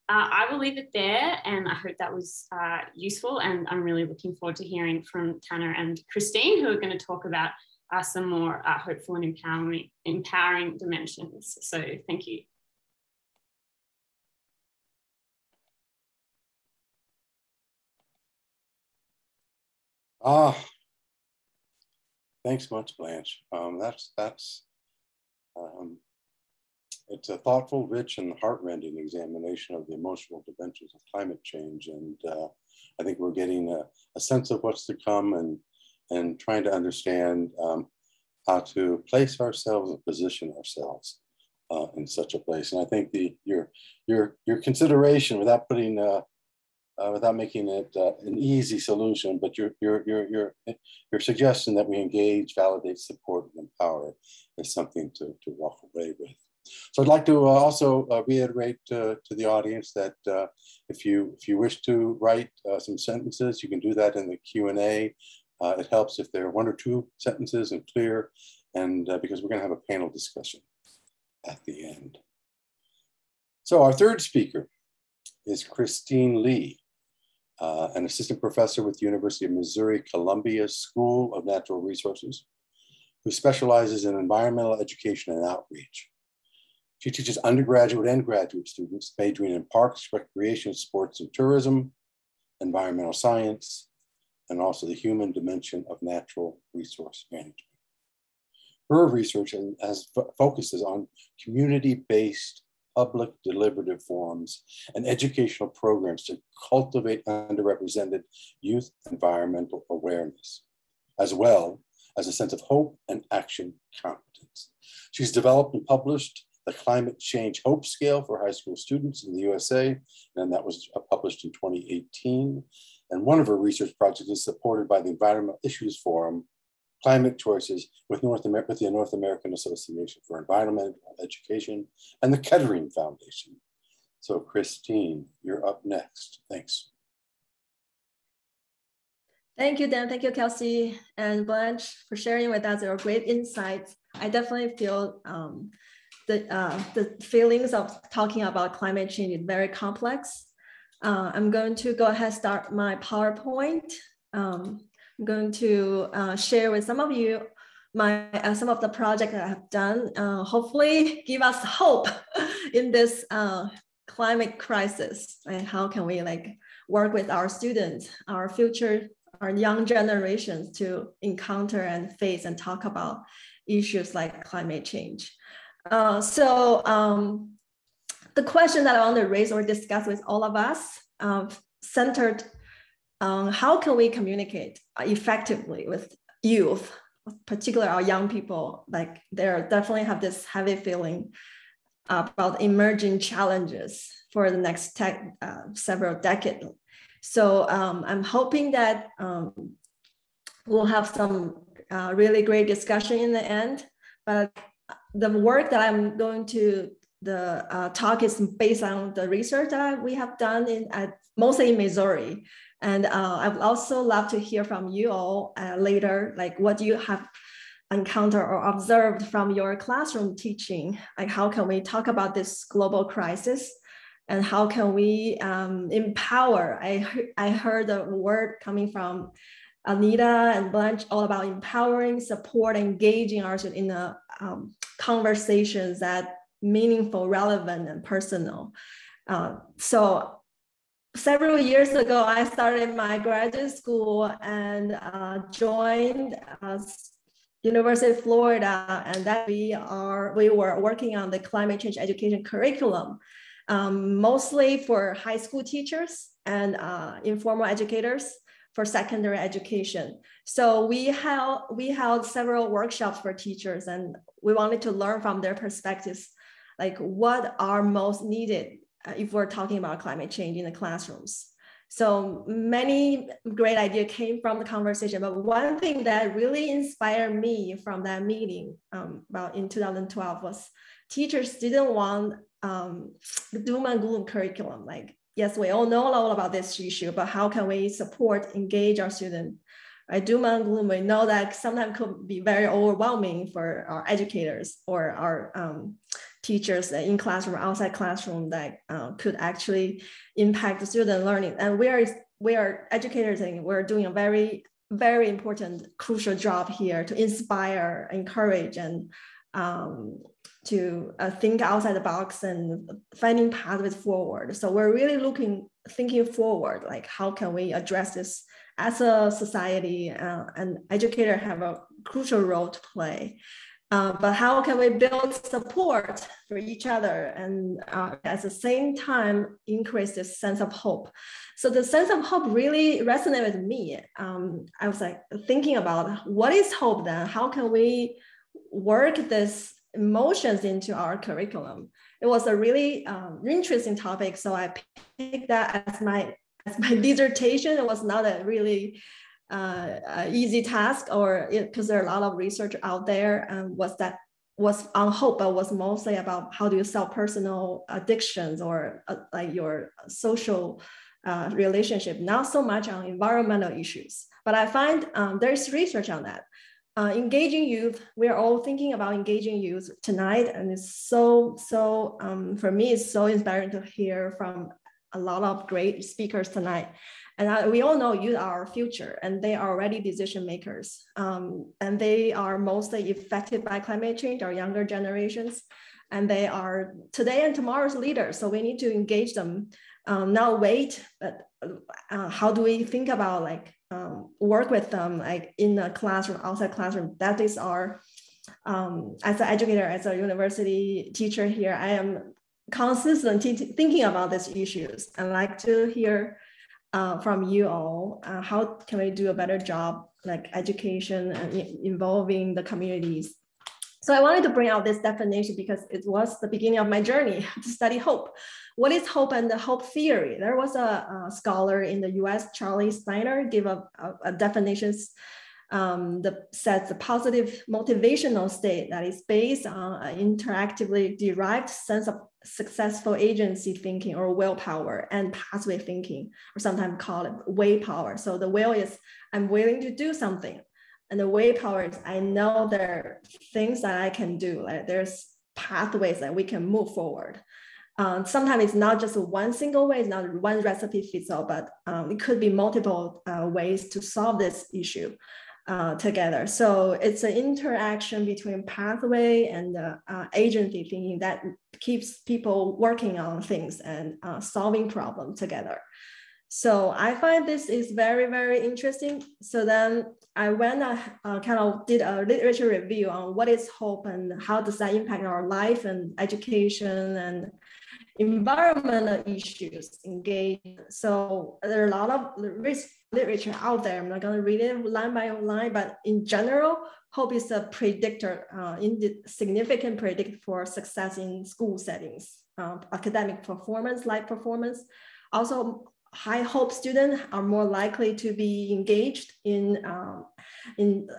I will leave it there, and I hope that was useful, and I'm really looking forward to hearing from Tanner and Christine, who are going to talk about some more hopeful and empowering dimensions. So thank you. Thanks much, Blanche. It's a thoughtful, rich, and heartrending examination of the emotional dimensions of climate change. And I think we're getting a sense of what's to come and trying to understand how to place ourselves and position ourselves in such a place. And I think your consideration, without putting without making it an easy solution, but your suggestion that we engage, validate, support, and empower is something to walk away with. So I'd like to also reiterate to the audience that if you wish to write some sentences, you can do that in the Q&A. It helps if there are 1 or 2 sentences and clear, and because we're going to have a panel discussion at the end. So our third speaker is Christine Lee, an assistant professor with the University of Missouri Columbia School of Natural Resources, who specializes in environmental education and outreach. She teaches undergraduate and graduate students, majoring in parks, recreation, sports and tourism, environmental science, and also the human dimension of natural resource management. Her research focuses on community-based public deliberative forums and educational programs to cultivate underrepresented youth environmental awareness, as well as a sense of hope and action competence. She's developed and published the Climate Change Hope Scale for high school students in the USA, and that was published in 2018. And one of her research projects is supported by the Environmental Issues Forum, Climate Choices with the North American Association for Environmental Education and the Kettering Foundation. So Christine, you're up next. Thanks. Thank you, Dan. Thank you, Kelsey and Blanche, for sharing with us your great insights. I definitely feel the feelings of talking about climate change is very complex. I'm going to go ahead and start my PowerPoint. I'm going to share with some of you some of the projects that I have done. Hopefully give us hope in this climate crisis, and how can we work with our students, our future, our young generations to encounter and face and talk about issues like climate change. The question that I want to raise or discuss with all of us centered on how can we communicate effectively with youth, particularly our young people. Like they definitely have this heavy feeling about emerging challenges for the next several decades. So I'm hoping that we'll have some really great discussion in the end. But the work that I'm going to talk is based on the research that we have done mostly in Missouri. And I would also love to hear from you all later, like what you have encountered or observed from your classroom teaching. Like how can we talk about this global crisis, and how can we empower? I heard the word coming from Anita and Blanche all about empowering, support, engaging ourselves in the conversations that meaningful, relevant, and personal. So several years ago, I started my graduate school and joined University of Florida, and that we were working on the climate change education curriculum, mostly for high school teachers and informal educators for secondary education. So we held several workshops for teachers, and we wanted to learn from their perspectives, like what are most needed if we're talking about climate change in the classrooms. So many great ideas came from the conversation, but one thing that really inspired me from that meeting about in 2012 was teachers didn't want doom and gloom curriculum. Like, yes, we all know all about this issue, but how can we support, engage our students? Right? Doom and gloom, we know that sometimes could be very overwhelming for our educators or our teachers in classroom, outside classroom, that could actually impact the student learning. And we are educators, and we're doing a very, very important, crucial job here to inspire, encourage, and to think outside the box and finding pathways forward. So we're really thinking forward, like how can we address this as a society, and educators have a crucial role to play. But how can we build support for each other and at the same time increase this sense of hope? So the sense of hope really resonated with me. I was like thinking about what is hope then? How can we work this emotions into our curriculum? It was a really interesting topic. So I picked that as my as my dissertation, it was not a really easy task, or because there are a lot of research out there, and was on hope, but was mostly about how do you solve personal addictions or like your social relationship, not so much on environmental issues. But I find there's research on that. Engaging youth, we're all thinking about engaging youth tonight, and it's so for me, it's so inspiring to hear from a lot of great speakers tonight. And we all know youth are our future, and they are already decision makers. And they are mostly affected by climate change, our younger generations. And they are today and tomorrow's leaders. So we need to engage them, not wait, but how do we think about like work with them, like in the classroom, outside classroom? That is our, as an educator, as a university teacher here, I am constantly thinking about these issues. I'd like to hear from you all, how can we do a better job, like education and involving the communities? So I wanted to bring out this definition because it was the beginning of my journey to study hope. What is hope and the hope theory? There was a scholar in the US, Charlie Steiner, gave a definition that sets a positive motivational state that is based on an interactively derived sense of successful agency thinking or willpower and pathway thinking, or sometimes call it way power. So the will is I'm willing to do something. And the way power is I know there are things that I can do. Like there's pathways that we can move forward. Sometimes it's not just one single way, it's not one recipe fits all, but it could be multiple ways to solve this issue together. So it's an interaction between pathway and agency thinking that keeps people working on things and solving problems together. So I find this is very, very interesting. So then I went kind of did a literature review on what is hope and how does that impact our life and education and environmental issues engaged. So there are a lot of literature out there. I'm not going to read it line by line, but in general, hope is a predictor, significant predictor for success in school settings, academic performance, life performance. Also, high hope students are more likely to be engaged in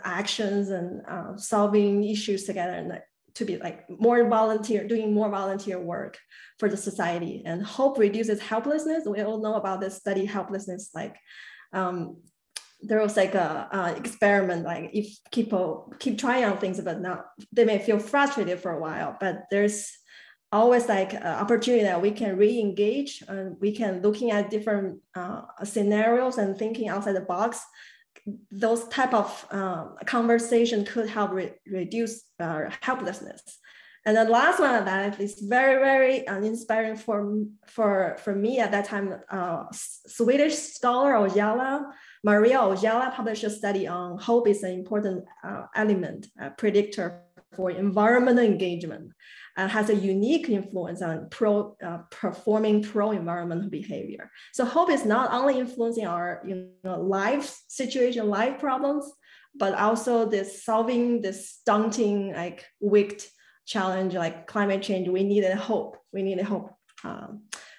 actions and solving issues together, and to be like more volunteer, doing more volunteer work for the society. And hope reduces helplessness. We all know about this study, helplessness. Like there was like a experiment, like if people keep trying on things, but now they may feel frustrated for a while, but there's always like an opportunity that we can re-engage and we can looking at different scenarios and thinking outside the box. Those type of conversation could help reduce helplessness. And the last one of that is very, very inspiring for me at that time. Swedish scholar Maria Ojala published a study on hope is an important element, predictor for environmental engagement, and has a unique influence on performing pro-environmental behavior. So hope is not only influencing our life situation, life problems, but also this solving this daunting, like wicked challenge like climate change. We needed hope. We needed hope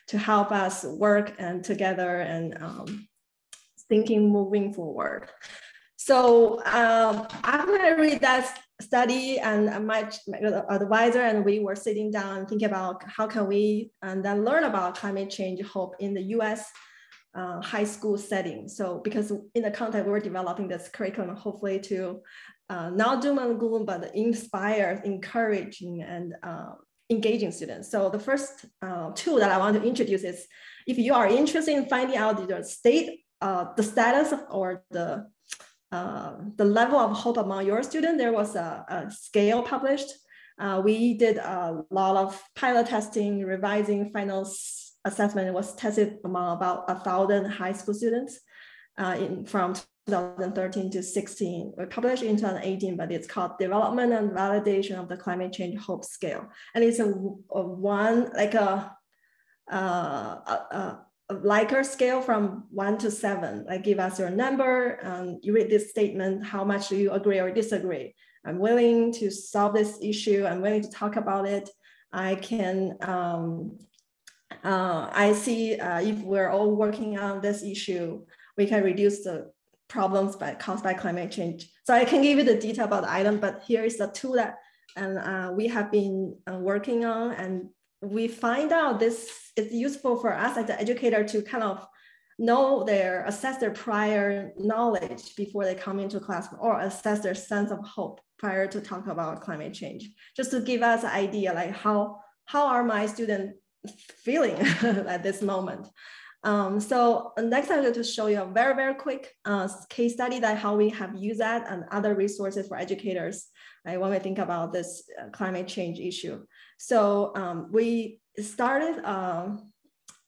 to help us work and together and thinking moving forward. So I'm going to read that study, and my advisor and we were sitting down and thinking about how can we and then learn about climate change hope in the US high school setting. So because in the context we're developing this curriculum, hopefully to not doom and gloom, but inspire, encouraging, and engaging students. So the first tool that I want to introduce is if you are interested in finding out the status or the level of hope among your students, there was a scale published. We did a lot of pilot testing, revising final assessment. It was tested among about 1,000 high school students from 2013 to 16. We published in 2018, but it's called Development and Validation of the Climate Change Hope Scale. And it's a Likert scale from 1 to 7. Like give us your number, you read this statement, how much do you agree or disagree? I'm willing to solve this issue. I'm willing to talk about it. I can I see if we're all working on this issue, we can reduce the problems caused by climate change. So I can give you the detail about the item, but here is the tool that we have been working on, and we find out this is useful for us as an educator to kind of assess their prior knowledge before they come into class, or assess their sense of hope prior to talk about climate change, just to give us an idea like how are my students feeling at this moment. So next I'm going to show you a very, very quick case study that how we have used that and other resources for educators when we think about this climate change issue. So we started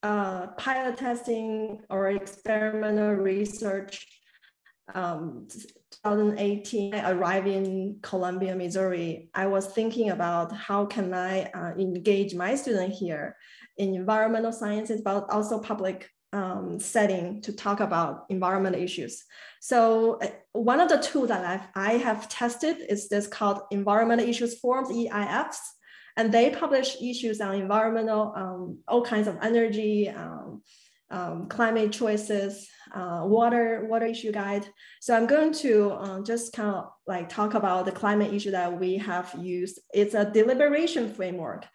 pilot testing or experimental research 2018. I arrived in Columbia, Missouri. I was thinking about how can I engage my student here in environmental sciences, but also public setting to talk about environmental issues. So one of the tools that I have tested is this called Environmental Issues Forums, EIFs. And they publish issues on environmental, all kinds of energy, climate choices, water issue guide. So I'm going to just kind of like talk about the climate issue that we have used. It's a deliberation framework.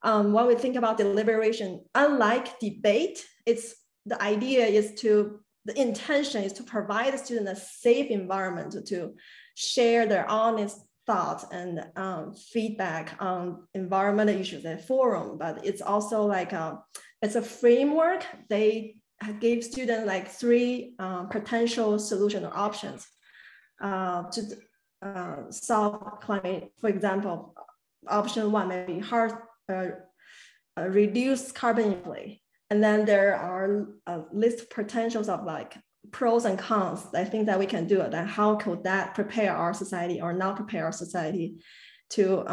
When we think about deliberation, unlike debate, the idea is the intention is to provide the student a safe environment to share their honest thoughts and feedback on environmental issues at forum, but it's also like it's a framework. They gave students like 3 potential solution or options to solve climate. For example, option 1 may be reduce carbon emissions. And then there are a list of potentials of like pros and cons. I think that we can do it. And how could that prepare our society or not prepare our society to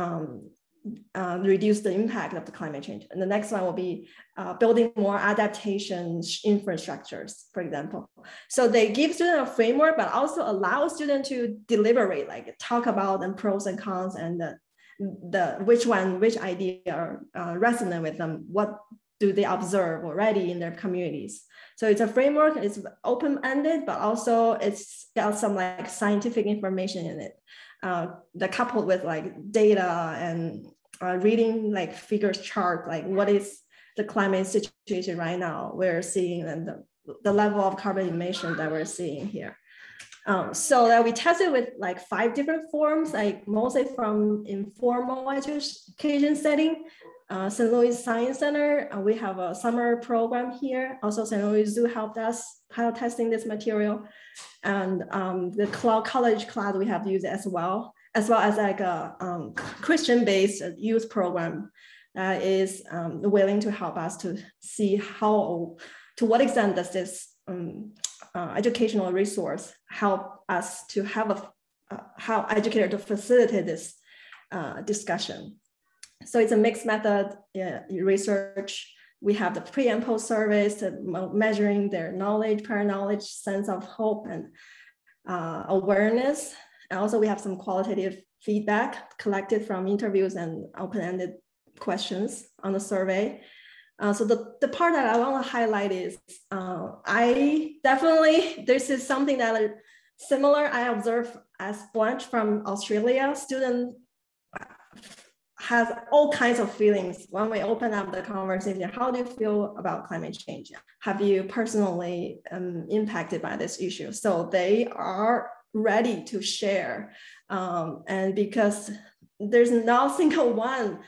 reduce the impact of the climate change? And the next one will be building more adaptation infrastructures, for example. So they give students a framework, but also allow students to deliberate, like talk about the pros and cons and which idea resonate with them. What do they observe already in their communities? So it's a framework, it's open-ended, but also it's got some like scientific information in it, that coupled with like data and reading like figures chart, like what is the climate situation right now we're seeing, and the level of carbon emission that we're seeing here. So that we tested with like 5 different forms, like mostly from informal education setting. St. Louis Science Center, we have a summer program here. Also, St. Louis Zoo helped us pilot testing this material. And the college class we have used as well as like a Christian-based youth program that is willing to help us to see to what extent does this educational resource help us to have how educator to facilitate this discussion. So it's a mixed method research. We have the pre and post surveys to measuring their knowledge, prior knowledge, sense of hope and awareness. And also we have some qualitative feedback collected from interviews and open-ended questions on the survey. So the part that I want to highlight is this is something that similar I observed as Blanche from Australia. Student has all kinds of feelings when we open up the conversation. How do you feel about climate change? Have you personally impacted by this issue? So they are ready to share. And because there's no single one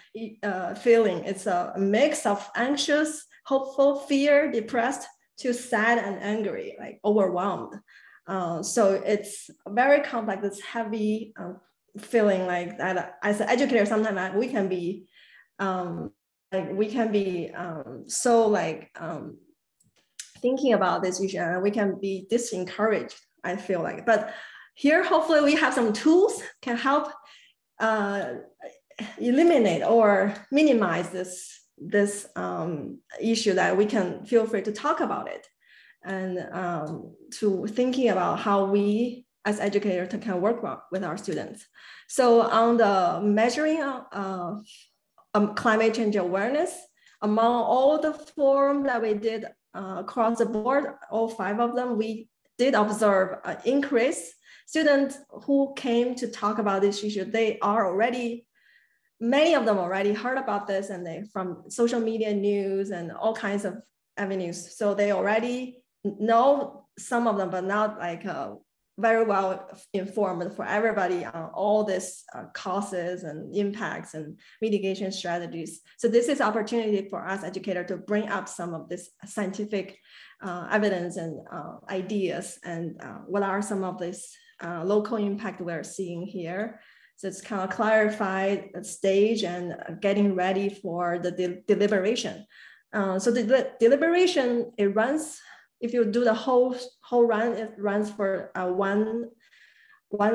feeling, it's a mix of anxious, hopeful, fear, depressed, to sad and angry, like overwhelmed. So it's very complex, it's heavy feeling like that. As an educator, sometimes we can be thinking about this issue, and we can be disencouraged, I feel like. But here, hopefully we have some tools can help eliminate or minimize this issue, that we can feel free to talk about it, and to thinking about how we as educators can work with our students. So on the measuring of climate change awareness, among all the forums that we did across the board, all 5 of them, we did observe an increase. Students who came to talk about this issue, they are already, many of them already heard about this, and they from social media news and all kinds of avenues. So they already know some of them, but not like very well informed for everybody on all these causes and impacts and mitigation strategies. So this is opportunity for us educators to bring up some of this scientific evidence and ideas, and what are some of this local impact we're seeing here. So it's kind of clarified stage and getting ready for the deliberation. So the deliberation, it runs, if you do the whole run, it runs for 1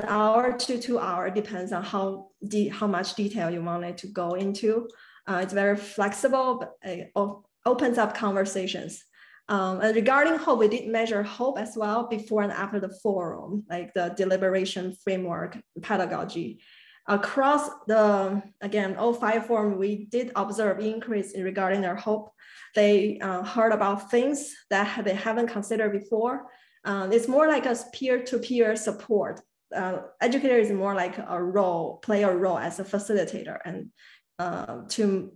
hour to 2 hours, depends on how much detail you want it to go into. It's very flexible, but it opens up conversations. And regarding hope, we did measure hope as well before and after the forum, like the deliberation framework pedagogy. Across the, again, all 5 forums, we did observe increase regarding their hope. They heard about things that they haven't considered before. It's more like a peer-to-peer support. Educator is more like play a role as a facilitator, and to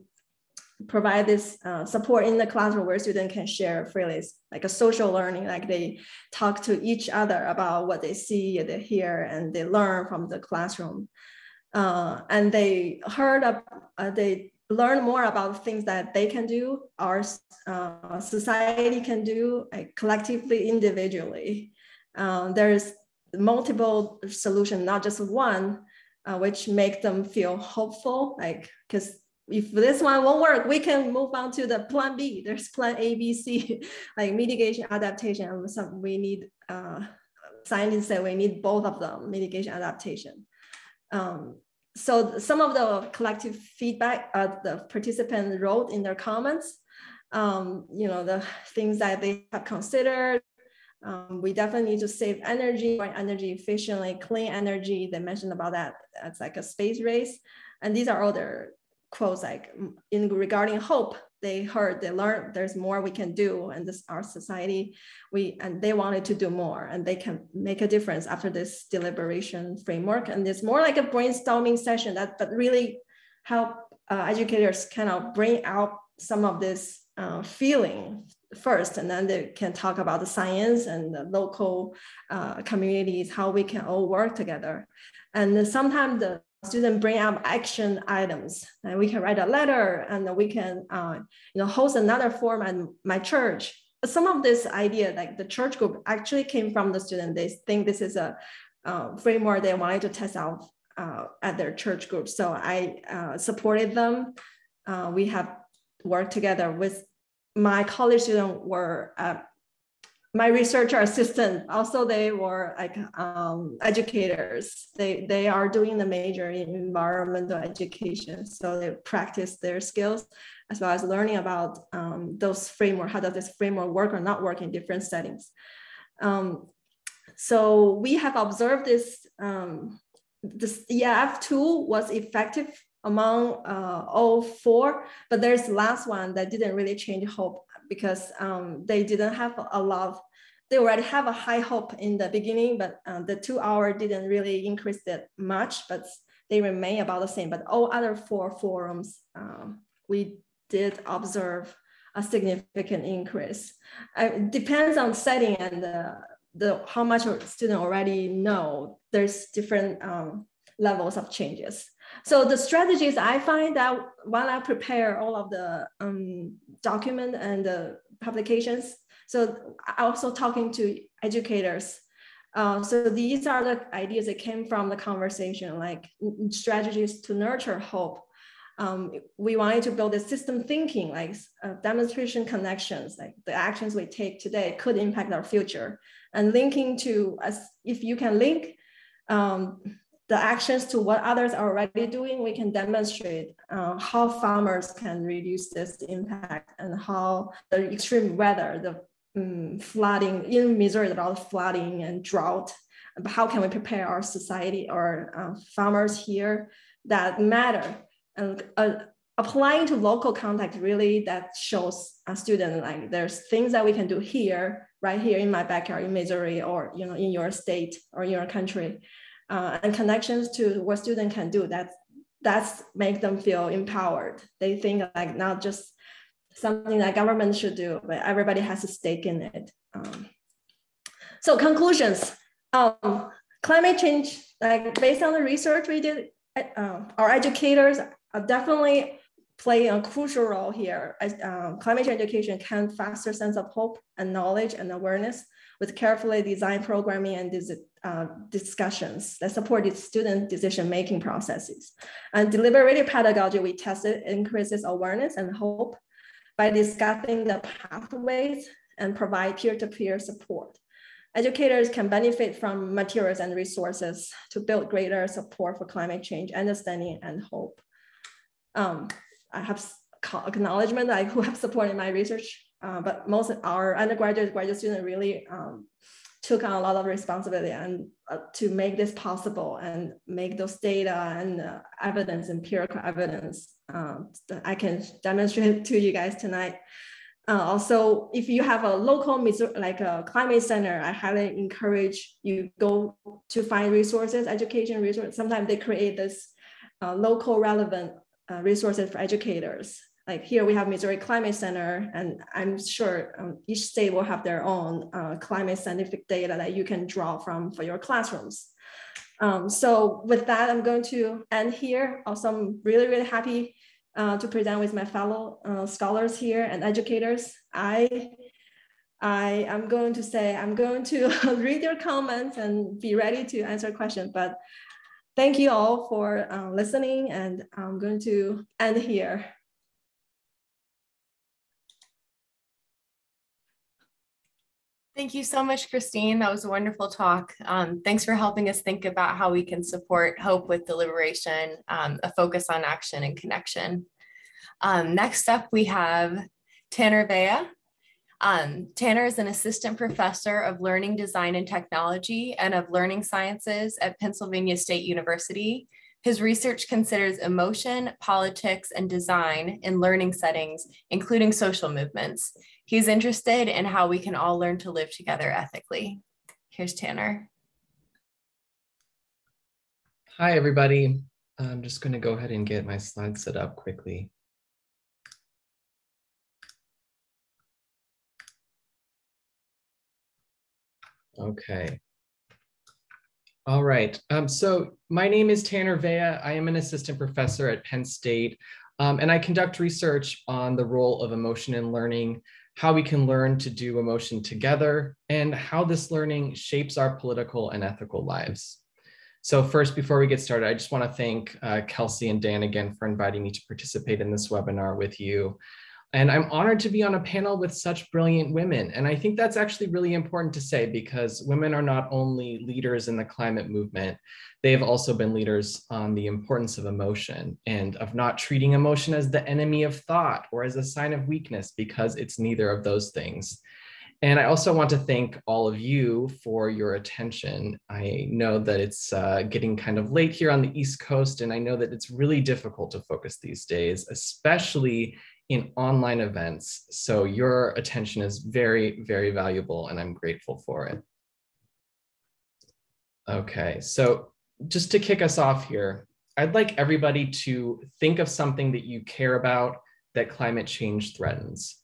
provide this support in the classroom where students can share freely, like a social learning, like they talk to each other about what they see, they hear, and they learn from the classroom. And they they learn more about things that they can do, our society can do, like collectively, individually. There's multiple solutions, not just one, which make them feel hopeful, like, because if this one won't work, we can move on to the plan B. There's plan A, B, C, like mitigation, adaptation. And we need, scientists say we need both of them, mitigation, adaptation. So some of the collective feedback the participants wrote in their comments, the things that they have considered. We definitely need to save energy, energy efficiently, clean energy. They mentioned about that. That's like a space race. And these are all their quotes, like regarding hope. They heard, they learned there's more we can do, and this our society, and they wanted to do more, and they can make a difference after this deliberation framework. And it's more like a brainstorming session that really help educators kind of bring out some of this feeling first, and then they can talk about the science and the local communities, how we can all work together. And sometimes the students bring up action items, and we can write a letter, and we can host another forum at my church. Some of this idea, like the church group, actually came from the student. They think this is a framework they wanted to test out at their church group. So I supported them. We have worked together with my college students were my researcher assistant. Also, they were like educators. They are doing the major in environmental education. So they practice their skills as well as learning about those framework. How does this framework work or not work in different settings? So we have observed this EF tool was effective among all 4, but there's the last one that didn't really change hope, because they didn't have a lot. They already have a high hope in the beginning, but the 2 hour didn't really increase that much, but they remain about the same. But all other 4 forums, we did observe a significant increase. It depends on setting and how much a student already know. There's different levels of changes. So the strategies, I find that while I prepare all of the document and the publications, so I also talking to educators. So these are the ideas that came from the conversation, like strategies to nurture hope. We wanted to build a system thinking, like demonstration connections, like the actions we take today could impact our future. And linking to, if you can link the actions to what others are already doing, we can demonstrate how farmers can reduce this impact, and how the extreme weather, the flooding in Missouri, about flooding and drought, how can we prepare our society or farmers here that matter. And applying to local context, really that shows a student like there's things that we can do here, right here in my backyard in Missouri, or in your state or your country, and connections to what students can do. That's make them feel empowered. They think like not just something that government should do, but everybody has a stake in it. So conclusions, climate change, like based on the research we did, our educators are definitely playing a crucial role here. Climate change education can foster sense of hope and knowledge and awareness with carefully designed programming and discussions that support the student decision-making processes. And deliberative pedagogy, we tested, increases awareness and hope by discussing the pathways and provide peer-to-peer support. Educators can benefit from materials and resources to build greater support for climate change, understanding, and hope. I have acknowledgement who have supported my research, but most of our undergraduate, graduate students really took on a lot of responsibility and to make this possible and make those data and evidence, empirical evidence that I can demonstrate to you guys tonight. Also, if you have a local, like a climate center, I highly encourage you go to find resources, education resources. Sometimes they create this local relevant resources for educators. Like here we have Missouri Climate Center, and I'm sure each state will have their own climate scientific data that you can draw from for your classrooms. So with that, I'm going to end here. Also, I'm really, really happy to present with my fellow scholars here and educators. I'm going to say, I'm going to read your comments and be ready to answer questions, but thank you all for listening, and I'm going to end here. Thank you so much, Christine. That was a wonderful talk. Thanks for helping us think about how we can support hope with deliberation, a focus on action and connection. Next up, we have Tanner Vea. Tanner is an assistant professor of learning design and technology and of learning sciences at Pennsylvania State University. His research considers emotion, politics, and design in learning settings, including social movements. He's interested in how we can all learn to live together ethically. Here's Tanner. Hi, everybody. I'm just going to go ahead and get my slides set up quickly. Okay. All right. So my name is Tanner Vea. I am an assistant professor at Penn State, and I conduct research on the role of emotion in learning, how we can learn to do emotion together, and how this learning shapes our political and ethical lives. So first, before we get started, I just want to thank Kelsey and Dan again for inviting me to participate in this webinar with you. And I'm honored to be on a panel with such brilliant women. And I think that's actually really important to say, because women are not only leaders in the climate movement, they've also been leaders on the importance of emotion and of not treating emotion as the enemy of thought or as a sign of weakness, because it's neither of those things. And I also want to thank all of you for your attention. I know that it's getting kind of late here on the East Coast, and I know that it's really difficult to focus these days, especially in online events. So your attention is very, very valuable, and I'm grateful for it. Okay, so just to kick us off here, I'd like everybody to think of something that you care about that climate change threatens.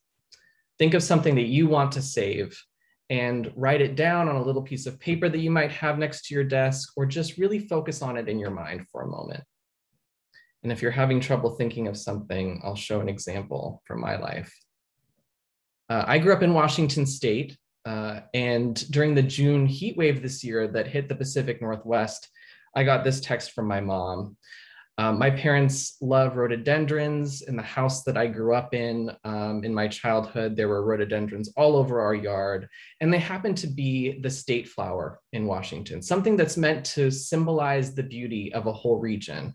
Think of something that you want to save and write it down on a little piece of paper that you might have next to your desk, or just really focus on it in your mind for a moment. And if you're having trouble thinking of something, I'll show an example from my life. I grew up in Washington State, and during the June heat wave this year that hit the Pacific Northwest, I got this text from my mom. My parents love rhododendrons. In the house that I grew up in my childhood, there were rhododendrons all over our yard, and they happen to be the state flower in Washington, something that's meant to symbolize the beauty of a whole region.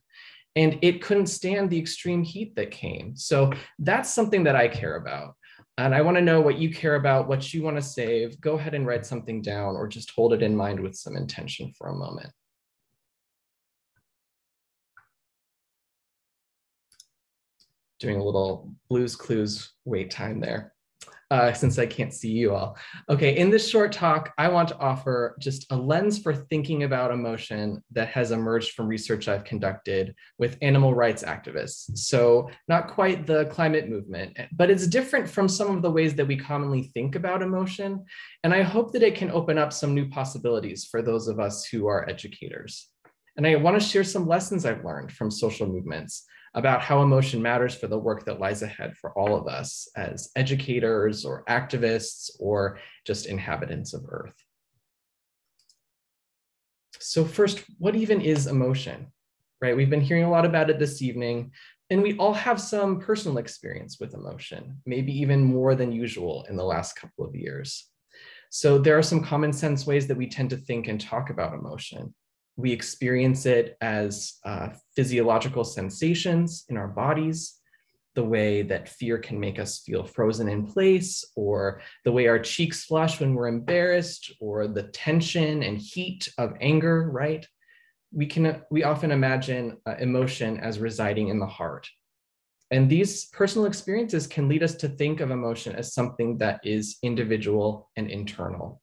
And it couldn't stand the extreme heat that came. So that's something that I care about. And I want to know what you care about, what you want to save. Go ahead and write something down, or just hold it in mind with some intention for a moment. Doing a little Blue's Clues wait time there. Since I can't see you all. Okay, in this short talk, I want to offer just a lens for thinking about emotion that has emerged from research I've conducted with animal rights activists. So not quite the climate movement, but it's different from some of the ways that we commonly think about emotion. And I hope that it can open up some new possibilities for those of us who are educators. And I want to share some lessons I've learned from social movements about how emotion matters for the work that lies ahead for all of us as educators or activists or just inhabitants of Earth. So first, what even is emotion, right? We've been hearing a lot about it this evening, and we all have some personal experience with emotion, maybe even more than usual in the last couple of years. So there are some common sense ways that we tend to think and talk about emotion. We experience it as physiological sensations in our bodies, the way that fear can make us feel frozen in place, or the way our cheeks flush when we're embarrassed, or the tension and heat of anger, right? We often imagine emotion as residing in the heart. And these personal experiences can lead us to think of emotion as something that is individual and internal.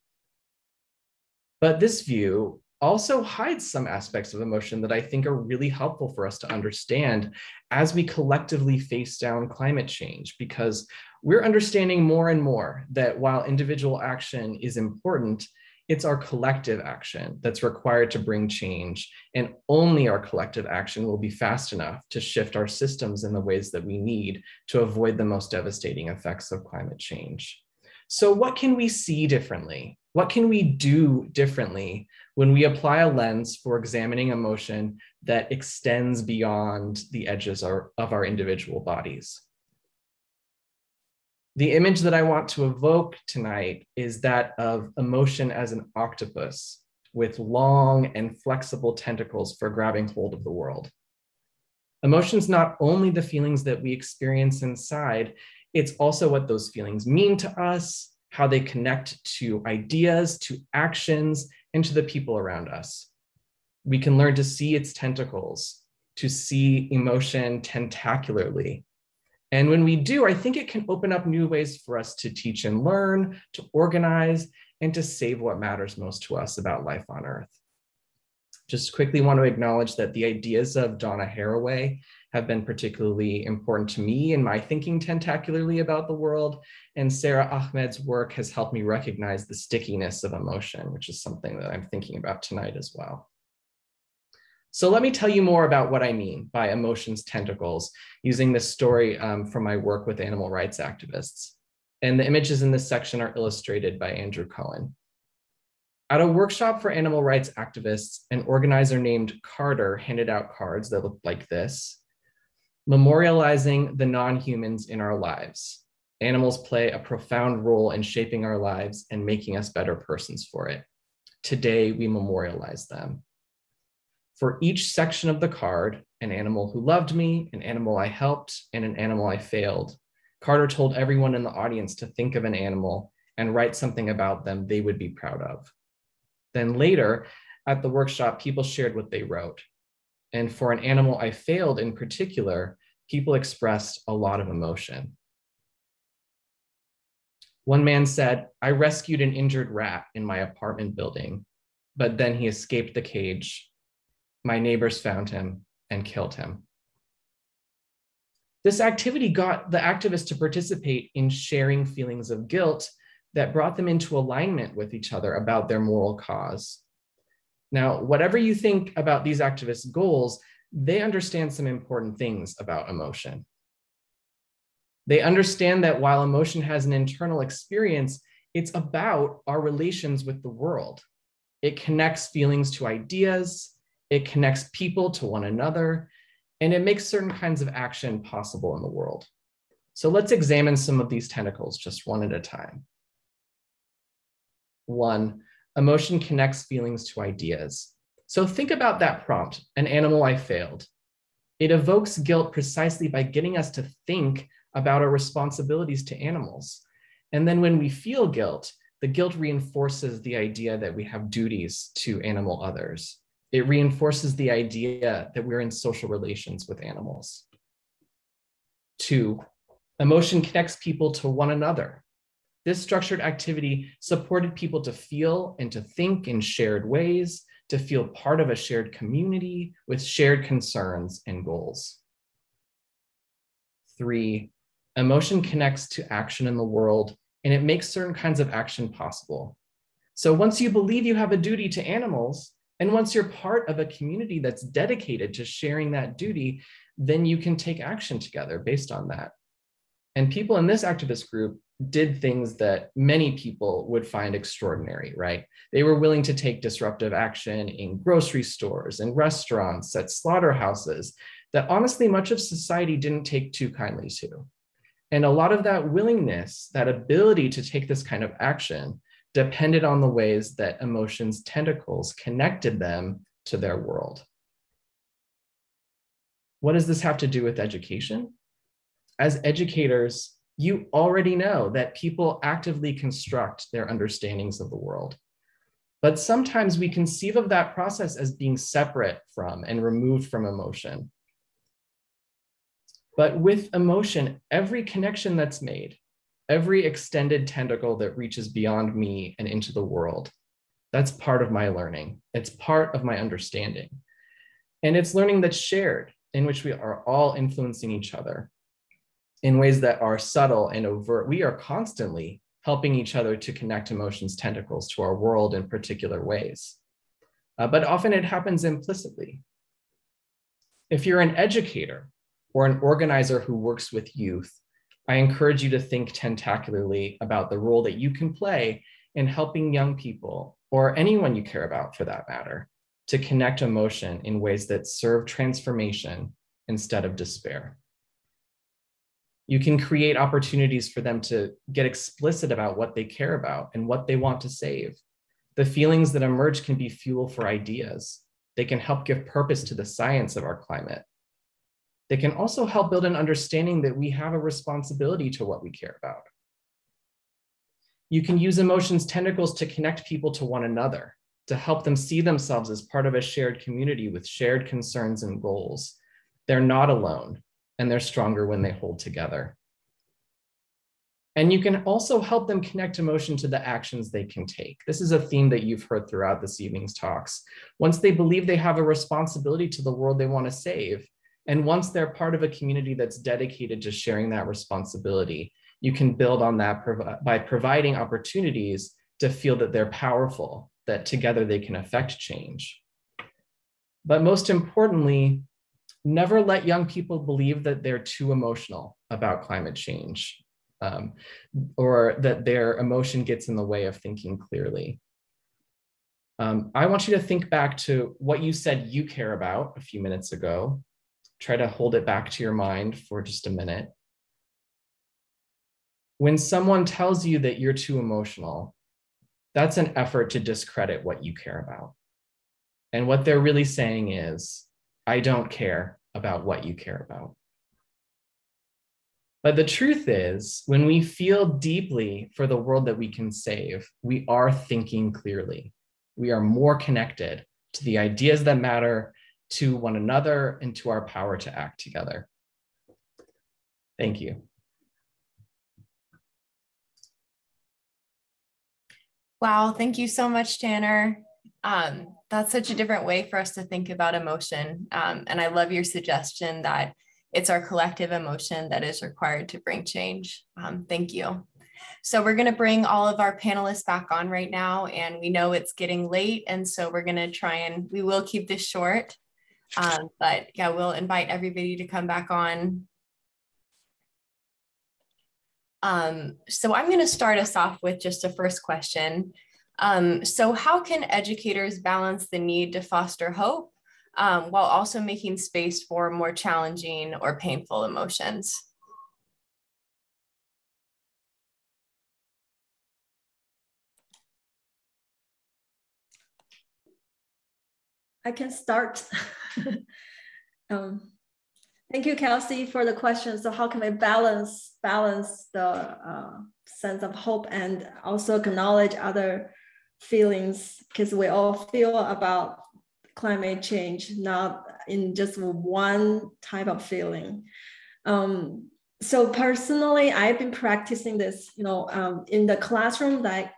But this view also hides some aspects of emotion that I think are really helpful for us to understand as we collectively face down climate change, because we're understanding more and more that while individual action is important, it's our collective action that's required to bring change, and only our collective action will be fast enough to shift our systems in the ways that we need to avoid the most devastating effects of climate change. So what can we see differently? What can we do differently when we apply a lens for examining emotion that extends beyond the edges of our individual bodies? The image that I want to evoke tonight is that of emotion as an octopus with long and flexible tentacles for grabbing hold of the world. Emotion's not only the feelings that we experience inside, it's also what those feelings mean to us, how they connect to ideas, to actions, and to the people around us. We can learn to see its tentacles, to see emotion tentacularly. And when we do, I think it can open up new ways for us to teach and learn, to organize, and to save what matters most to us about life on Earth. Just quickly want to acknowledge that the ideas of Donna Haraway have been particularly important to me in my thinking tentacularly about the world. And Sarah Ahmed's work has helped me recognize the stickiness of emotion, which is something that I'm thinking about tonight as well. So let me tell you more about what I mean by emotion's tentacles using this story from my work with animal rights activists. And the images in this section are illustrated by Andrew Cohen. At a workshop for animal rights activists, an organizer named Carter handed out cards that looked like this: memorializing the non-humans in our lives. Animals play a profound role in shaping our lives and making us better persons for it. Today, we memorialize them. For each section of the card, an animal who loved me, an animal I helped, and an animal I failed, Carter told everyone in the audience to think of an animal and write something about them they would be proud of. Then later at the workshop, people shared what they wrote. And for an animal I failed in particular, people expressed a lot of emotion. One man said, "I rescued an injured rat in my apartment building, but then he escaped the cage. My neighbors found him and killed him." This activity got the activists to participate in sharing feelings of guilt that brought them into alignment with each other about their moral cause. Now, whatever you think about these activists' goals, they understand some important things about emotion. They understand that while emotion has an internal experience, it's about our relations with the world. It connects feelings to ideas, it connects people to one another, and it makes certain kinds of action possible in the world. So let's examine some of these tentacles just one at a time. 1, emotion connects feelings to ideas. So think about that prompt, an animal I failed. It evokes guilt precisely by getting us to think about our responsibilities to animals. And then when we feel guilt, the guilt reinforces the idea that we have duties to animal others. It reinforces the idea that we're in social relations with animals. 2, emotion connects people to one another. This structured activity supported people to feel and to think in shared ways, to feel part of a shared community with shared concerns and goals. 3, emotion connects to action in the world, and it makes certain kinds of action possible. So once you believe you have a duty to animals, and once you're part of a community that's dedicated to sharing that duty, then you can take action together based on that. And people in this activist group did things that many people would find extraordinary, right? They were willing to take disruptive action in grocery stores and restaurants, at slaughterhouses, that honestly much of society didn't take too kindly to. And a lot of that willingness, that ability to take this kind of action, depended on the ways that emotions' tentacles connected them to their world. What does this have to do with education? As educators, you already know that people actively construct their understandings of the world. But sometimes we conceive of that process as being separate from and removed from emotion. But with emotion, every connection that's made, every extended tentacle that reaches beyond me and into the world, that's part of my learning. It's part of my understanding. And it's learning that's shared, in which we are all influencing each other in ways that are subtle and overt. We are constantly helping each other to connect emotions' tentacles to our world in particular ways. But often it happens implicitly. If you're an educator or an organizer who works with youth, I encourage you to think tentacularly about the role that you can play in helping young people, or anyone you care about for that matter, to connect emotion in ways that serve transformation instead of despair. You can create opportunities for them to get explicit about what they care about and what they want to save. The feelings that emerge can be fuel for ideas. They can help give purpose to the science of our climate. They can also help build an understanding that we have a responsibility to what we care about. You can use emotions' tentacles to connect people to one another, to help them see themselves as part of a shared community with shared concerns and goals. They're not alone, and they're stronger when they hold together. And you can also help them connect emotion to the actions they can take. This is a theme that you've heard throughout this evening's talks. Once they believe they have a responsibility to the world they want to save, and once they're part of a community that's dedicated to sharing that responsibility, you can build on that by providing opportunities to feel that they're powerful, that together they can affect change. But most importantly, never let young people believe that they're too emotional about climate change, or that their emotion gets in the way of thinking clearly. I want you to think back to what you said you care about a few minutes ago. Try to hold it back to your mind for just a minute. When someone tells you that you're too emotional, that's an effort to discredit what you care about. And what they're really saying is, I don't care about what you care about. But the truth is, when we feel deeply for the world that we can save, we are thinking clearly. We are more connected to the ideas that matter, to one another, and to our power to act together. Thank you. Wow, thank you so much, Tanner. That's such a different way for us to think about emotion. And I love your suggestion that it's our collective emotion that is required to bring change. Thank you. So we're going to bring all of our panelists back on right now, and we know it's getting late, and so we're going to try and we will keep this short. But yeah, we'll invite everybody to come back on. So I'm going to start us off with just a first question. So how can educators balance the need to foster hope while also making space for more challenging or painful emotions? I can start. Thank you, Kelsey, for the question. So how can we balance the sense of hope and also acknowledge other feelings, because we all feel about climate change, not in just one type of feeling. so personally, I've been practicing this, in the classroom. Like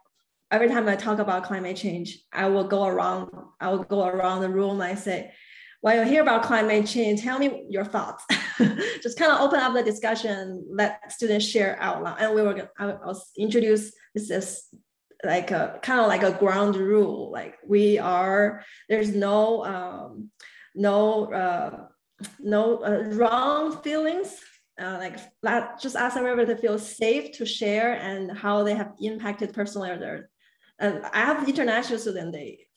every time I talk about climate change, I will go around the room. I say, when you hear about climate change, tell me your thoughts. Just kind of open up the discussion, let students share out loud. And I was introduced this is like a kind of like a ground rule. Like there's no wrong feelings. Just ask everybody to feel safe to share and how they have impacted personally or and I have international students, they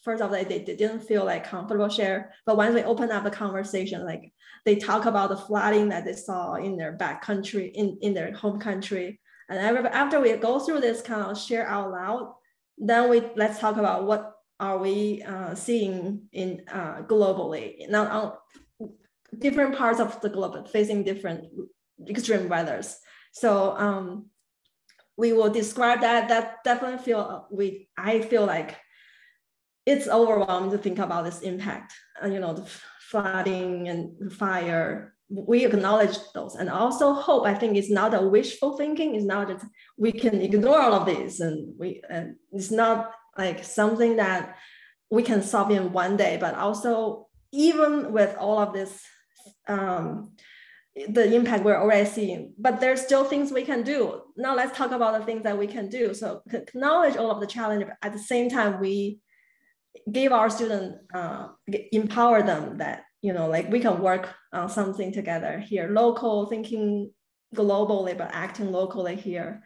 didn't feel like comfortable share, but once we open up the conversation, like they talk about the flooding that they saw in their back country, in their home country. And after we go through this kind of share out loud, then let's talk about what are we seeing in globally, not on different parts of the globe facing different extreme weathers. So we will describe that definitely I feel like it's overwhelming to think about this impact, the flooding and the fire. We acknowledge those, and also hope, I think, it's not a wishful thinking. It's not that we can ignore all of this, and it's not like something that we can solve in one day, but also even with all of this, the impact we're already seeing, but there's still things we can do. Now let's talk about the things that we can do. So acknowledge all of the challenge, but at the same time, we give our students, empower them that, like we can work on something together here, local, thinking globally, but acting locally here.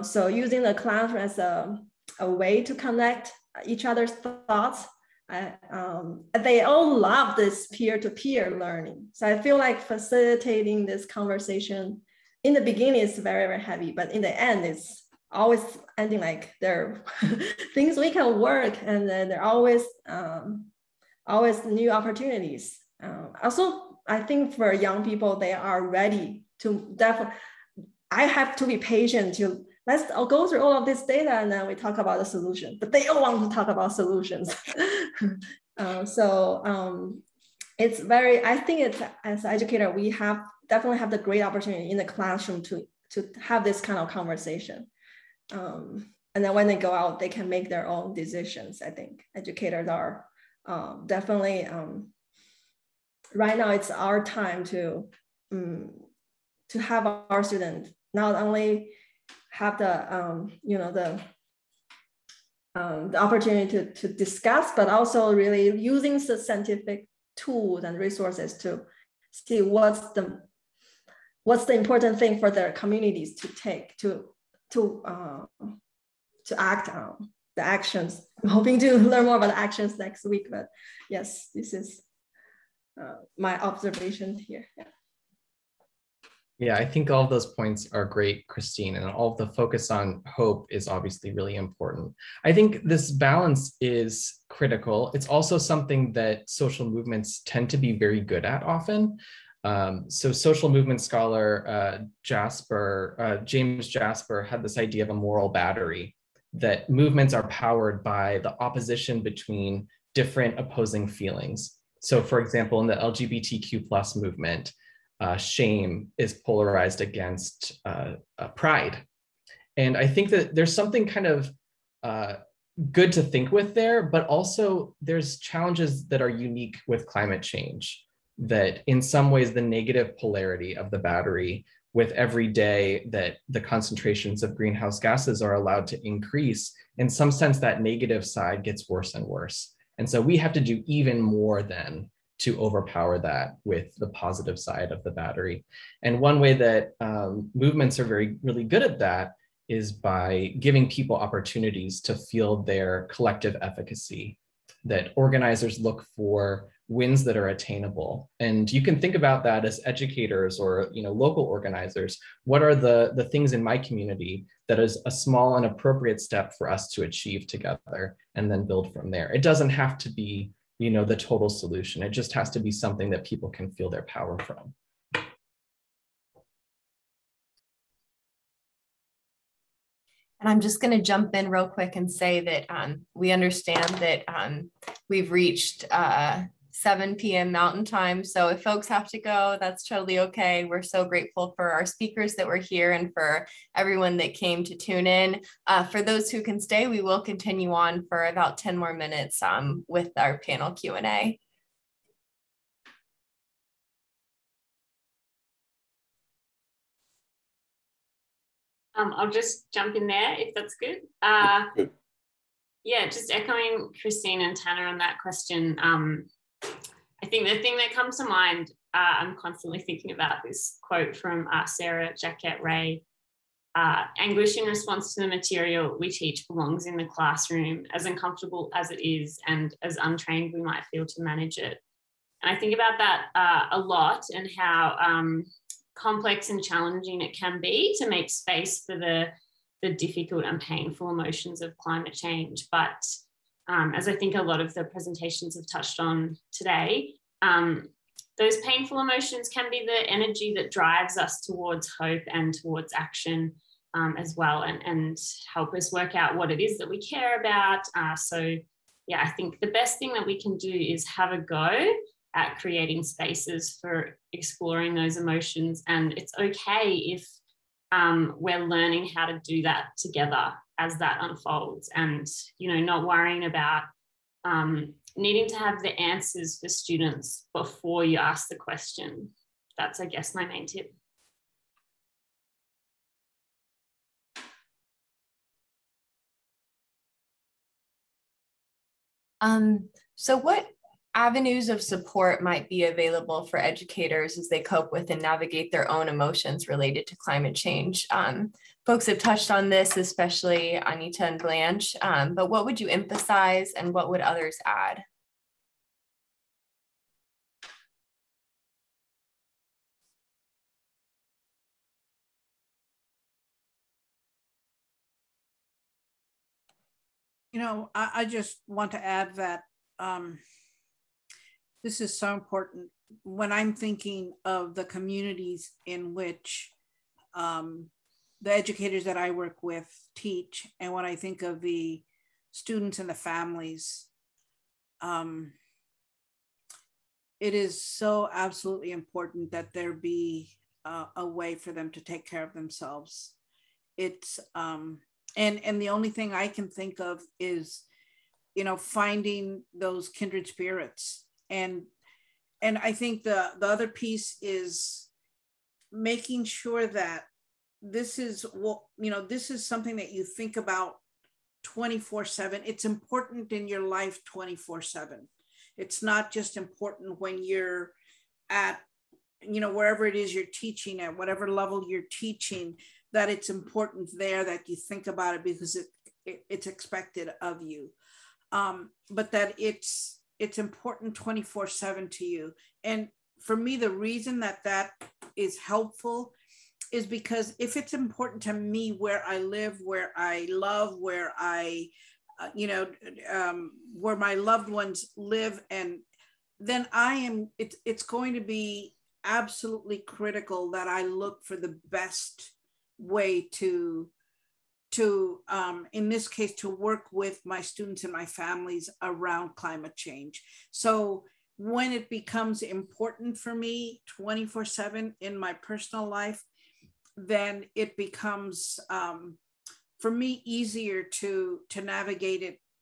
So using the classroom as a way to connect each other's thoughts. They all love this peer-to-peer learning. So I feel like facilitating this conversation in the beginning is very, very heavy, but in the end, it's always ending like there are things we can work, and then there are always new opportunities. Also, I think for young people, they are ready to I have to be patient to let's go through all of this data and then we talk about the solution, but they all want to talk about solutions. It's I think it's, as an educator, we definitely have the great opportunity in the classroom to have this kind of conversation. And then when they go out, they can make their own decisions. I think educators are definitely, right now it's our time to have our students not only have the opportunity to discuss, but also really using the scientific tools and resources to see what's the important thing for their communities to take to act on the actions. I'm hoping to learn more about the actions next week, but yes, this is my observation here. Yeah. Yeah, I think all of those points are great, Christine, and all of the focus on hope is obviously really important. I think this balance is critical. It's also something that social movements tend to be very good at often. So social movement scholar James Jasper had this idea of a moral battery, that movements are powered by the opposition between different opposing feelings. So for example, in the LGBTQ+ movement, shame is polarized against pride. And I think that there's something kind of good to think with there, but also there's challenges that are unique with climate change, that in some ways the negative polarity of the battery, with every day that the concentrations of greenhouse gases are allowed to increase, in some sense that negative side gets worse and worse. And so we have to do even more then to overpower that with the positive side of the battery. And one way that movements are really good at that is by giving people opportunities to feel their collective efficacy, that organizers look for wins that are attainable. And you can think about that as educators or local organizers. What are the things in my community that is a small and appropriate step for us to achieve together, and then build from there? It doesn't have to be the total solution. It just has to be something that people can feel their power from. And I'm just going to jump in real quick and say that we understand that we've reached 7 p.m. Mountain Time. So if folks have to go, that's totally okay. We're so grateful for our speakers that were here and for everyone that came to tune in. For those who can stay, we will continue on for about 10 more minutes with our panel Q&A. I'll just jump in there if that's good. Good. Yeah, just echoing Christine and Tanner on that question. I think the thing that comes to mind, I'm constantly thinking about this quote from Sarah Jacket Ray. Anguish in response to the material we teach belongs in the classroom, as uncomfortable as it is and as untrained we might feel to manage it. And I think about that a lot, and how complex and challenging it can be to make space for the difficult and painful emotions of climate change. But as I think a lot of the presentations have touched on today, those painful emotions can be the energy that drives us towards hope and towards action as well, and help us work out what it is that we care about. So yeah, I think the best thing that we can do is have a go at creating spaces for exploring those emotions. And it's okay if we're learning how to do that together as that unfolds, and, you know, not worrying about needing to have the answers for students before you ask the question. That's, I guess, my main tip. So what avenues of support might be available for educators as they cope with and navigate their own emotions related to climate change? Folks have touched on this, especially Anita and Blanche, but what would you emphasize and what would others add? You know, I just want to add that this is so important when I'm thinking of the communities in which the educators that I work with teach, and when I think of the students and the families, it is so absolutely important that there be a way for them to take care of themselves. It's and the only thing I can think of is, you know, finding those kindred spirits. And I think the other piece is making sure that this is what, you know, this is something that you think about 24/7. It's important in your life 24/7. It's not just important when you're at, you know, wherever it is you're teaching at, whatever level you're teaching, that it's important there that you think about it because it's expected of you. But that it's important 24/7 to you. And for me, the reason that is helpful is because if it's important to me where I live, where I love, where I, where my loved ones live, and then it's going to be absolutely critical that I look for the best way to in this case, to work with my students and my families around climate change. So when it becomes important for me 24/7 in my personal life, then it becomes for me easier to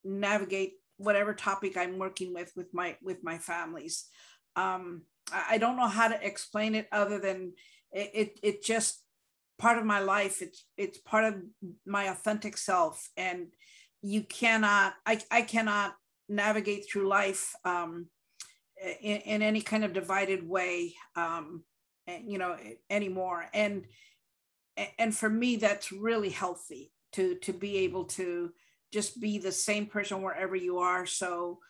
navigate whatever topic I'm working with my families. I don't know how to explain it other than it just part of my life. It's part of my authentic self, and I cannot navigate through life in any kind of divided way, anymore. And for me, that's really healthy to be able to just be the same person wherever you are. So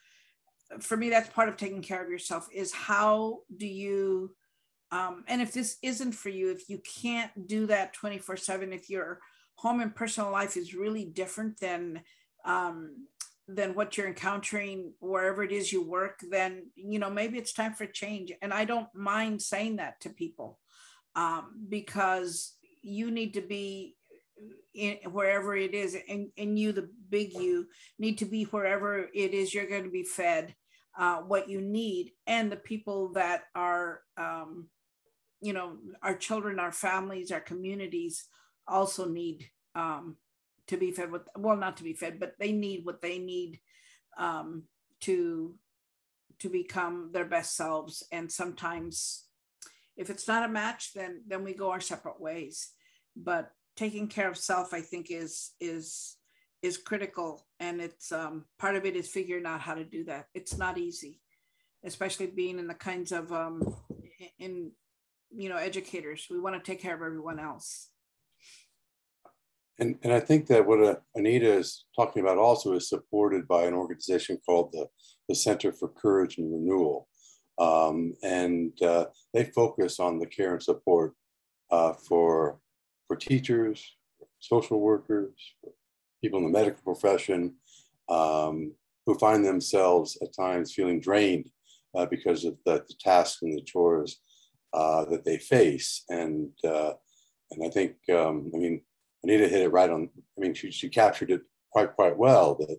for me, that's part of taking care of yourself, is how do you, and if this isn't for you, if you can't do that 24/7, if your home and personal life is really different than what you're encountering wherever it is you work, then, maybe it's time for change. And I don't mind saying that to people, because you need to be wherever it is, and you, the big you, need to be wherever it is you're going to be fed. what you need, and the people that are, our children, our families, our communities also need to be fed with, well, not to be fed, but they need what they need to become their best selves. And sometimes if it's not a match, then we go our separate ways. But taking care of self, I think, is critical. And it's part of it is figuring out how to do that. It's not easy, especially being in the kinds of educators. We want to take care of everyone else. And I think that what Anita is talking about also is supported by an organization called the Center for Courage and Renewal. They focus on the care and support for teachers, social workers, people in the medical profession who find themselves at times feeling drained because of the tasks and the chores that they face. And I think, Anita hit it right on. She captured it quite well. That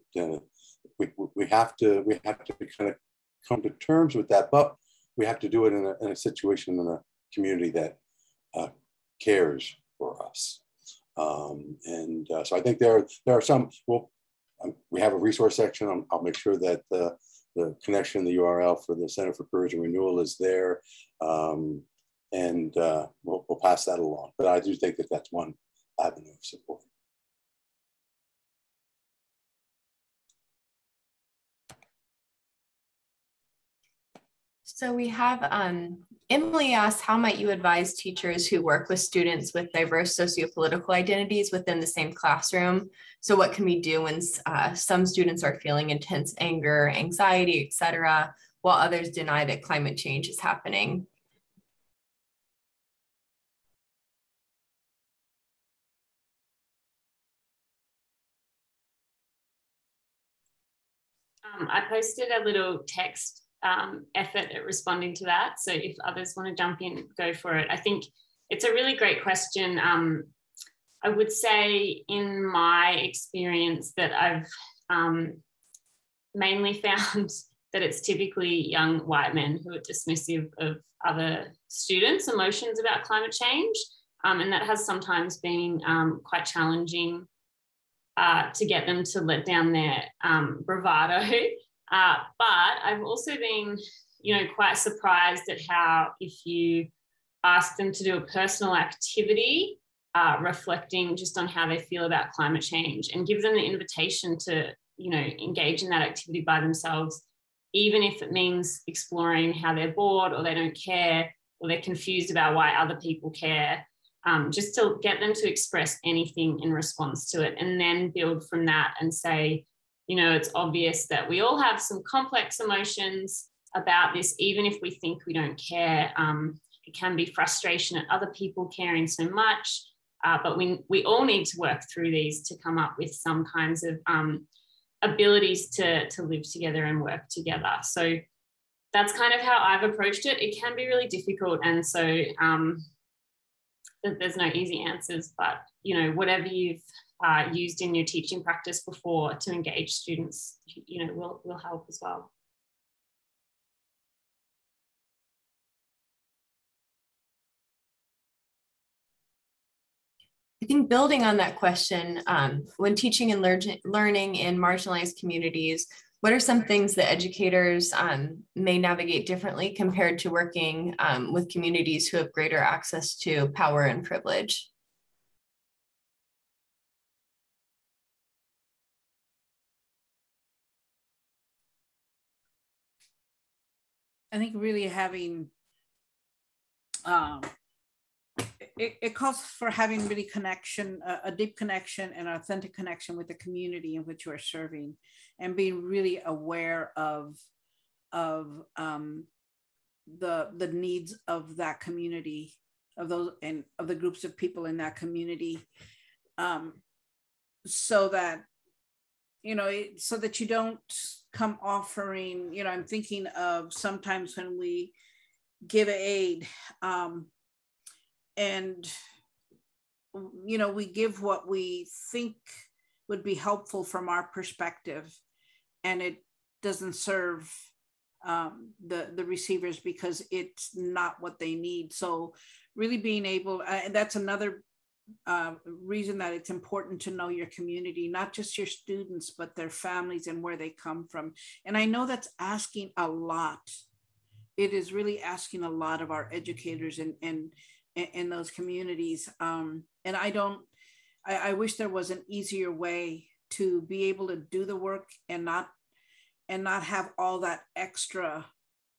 we have to kind of come to terms with that, but we have to do it in a situation, in a community that cares for us. So I think there are some. Well, we have a resource section. I'll make sure that the connection, the URL for the Center for Courage and Renewal is there, we'll pass that along. But I do think that that's one avenue of support. So we have Emily asked, how might you advise teachers who work with students with diverse sociopolitical identities within the same classroom? So what can we do when some students are feeling intense anger, anxiety, etc., while others deny that climate change is happening? I posted a little text effort at responding to that. So if others want to jump in, go for it. I think it's a really great question. I would say in my experience that I've mainly found that it's typically young white men who are dismissive of other students' emotions about climate change. And that has sometimes been quite challenging to get them to let down their bravado. But I've also been, quite surprised at how if you ask them to do a personal activity, reflecting just on how they feel about climate change, and give them the invitation to, engage in that activity by themselves, even if it means exploring how they're bored or they don't care or they're confused about why other people care, just to get them to express anything in response to it, and then build from that and say, it's obvious that we all have some complex emotions about this, even if we think we don't care. It can be frustration at other people caring so much, but we all need to work through these to come up with some kinds of abilities to live together and work together. So that's kind of how I've approached it. It can be really difficult, and so there's no easy answers, but whatever you've used in your teaching practice before to engage students, will help as well. I think building on that question, when teaching and learning in marginalized communities, what are some things that educators may navigate differently compared to working with communities who have greater access to power and privilege? I think really having, it calls for having really connection, a deep connection and authentic connection with the community in which you are serving, and being really aware of the needs of that community, of those and of the groups of people in that community, so that so that you don't come offering, I'm thinking of sometimes when we give aid, and we give what we think would be helpful from our perspective, and it doesn't serve the receivers because it's not what they need. So really being able, and that's another reason that it's important to know your community, not just your students, but their families and where they come from. And I know that's asking a lot. It is really asking a lot of our educators in those communities. And I wish there was an easier way to be able to do the work and not have all that extra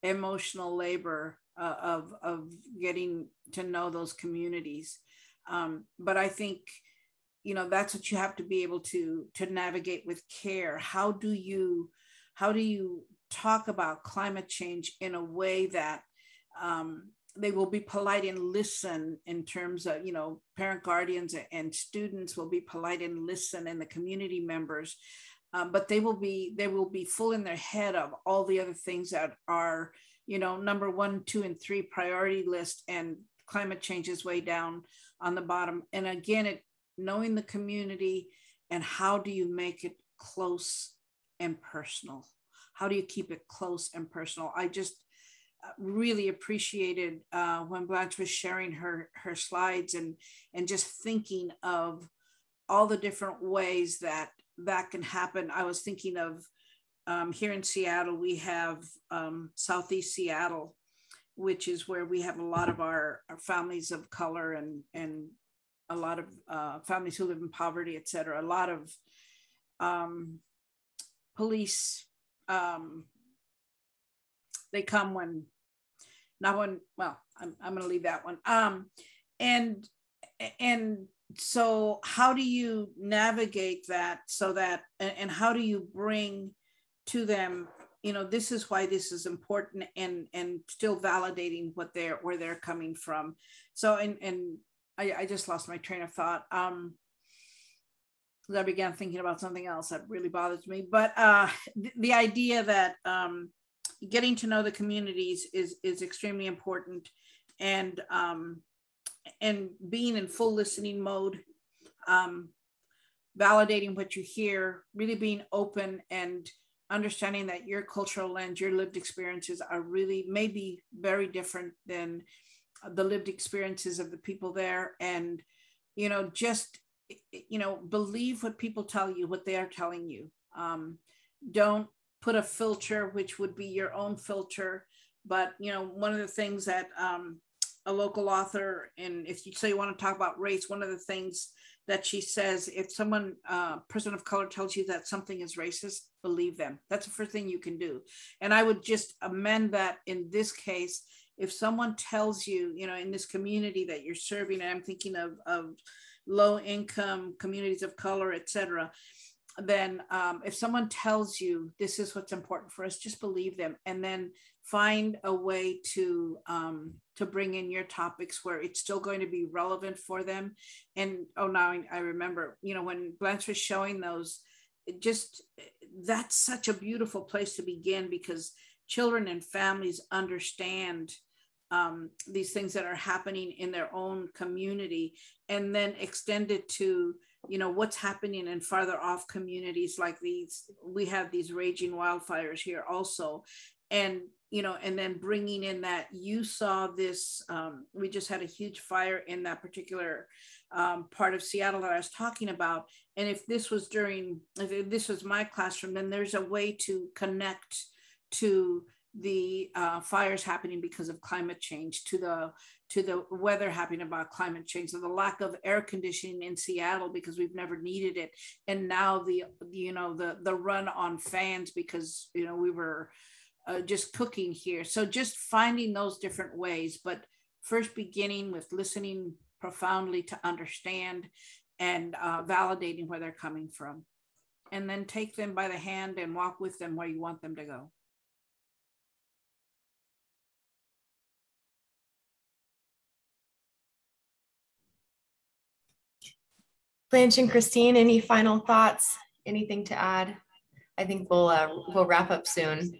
emotional labor of getting to know those communities. But I think, you know, that's what you have to be able to navigate with care. How do you talk about climate change in a way that they will be polite and listen, in terms of, you know, parent guardians and students will be polite and listen, and the community members, but they will be full in their head of all the other things that are, you know, number 1, 2, and 3 priority list, and climate change is way down on the bottom. And again, knowing the community, and how do you make it close and personal? How do you keep it close and personal? I just really appreciated when Blanche was sharing her slides, and just thinking of all the different ways that can happen. I was thinking of here in Seattle, we have Southeast Seattle, which is where we have a lot of our families of color and a lot of families who live in poverty, et cetera. A lot of police, they come when, not when, well, I'm going to leave that one. And so how do you navigate that, so that, and how do you bring to them, you know, this is why this is important, and still validating where they're coming from. So, and I just lost my train of thought. I began thinking about something else that really bothers me, but the idea that getting to know the communities is extremely important, and being in full listening mode, validating what you hear, really being open, and understanding that your cultural lens, your lived experiences are really maybe very different than the lived experiences of the people there. And, you know, just, you know, believe what people tell you, what they are telling you. Don't put a filter, which would be your own filter. But, you know, one of the things that a local author, and if you say you want to talk about race, one of the things that she says, if someone, person of color, tells you that something is racist, believe them. That's the first thing you can do. And I would just amend that in this case. If someone tells you, you know, in this community that you're serving, and I'm thinking of low income communities of color, et cetera, then if someone tells you this is what's important for us, just believe them, and then find a way to bring in your topics where it's still going to be relevant for them. And now I remember, you know, when Blanche was showing those, that's such a beautiful place to begin, because children and families understand these things that are happening in their own community, and then extend it to, you know, what's happening in farther off communities like these. We have these raging wildfires here also. And, you know, and then bringing in that you saw this, we just had a huge fire in that particular part of Seattle that I was talking about. And if this was my classroom, then there's a way to connect to the fires happening because of climate change, to the weather happening about climate change, to the lack of air conditioning in Seattle because we've never needed it, and now the run on fans because, you know, we were just cooking here. So just finding those different ways, but first beginning with listening profoundly to understand, and validating where they're coming from, and then take them by the hand and walk with them where you want them to go. Blanche and Christine, any final thoughts? Anything to add? I think we'll wrap up soon.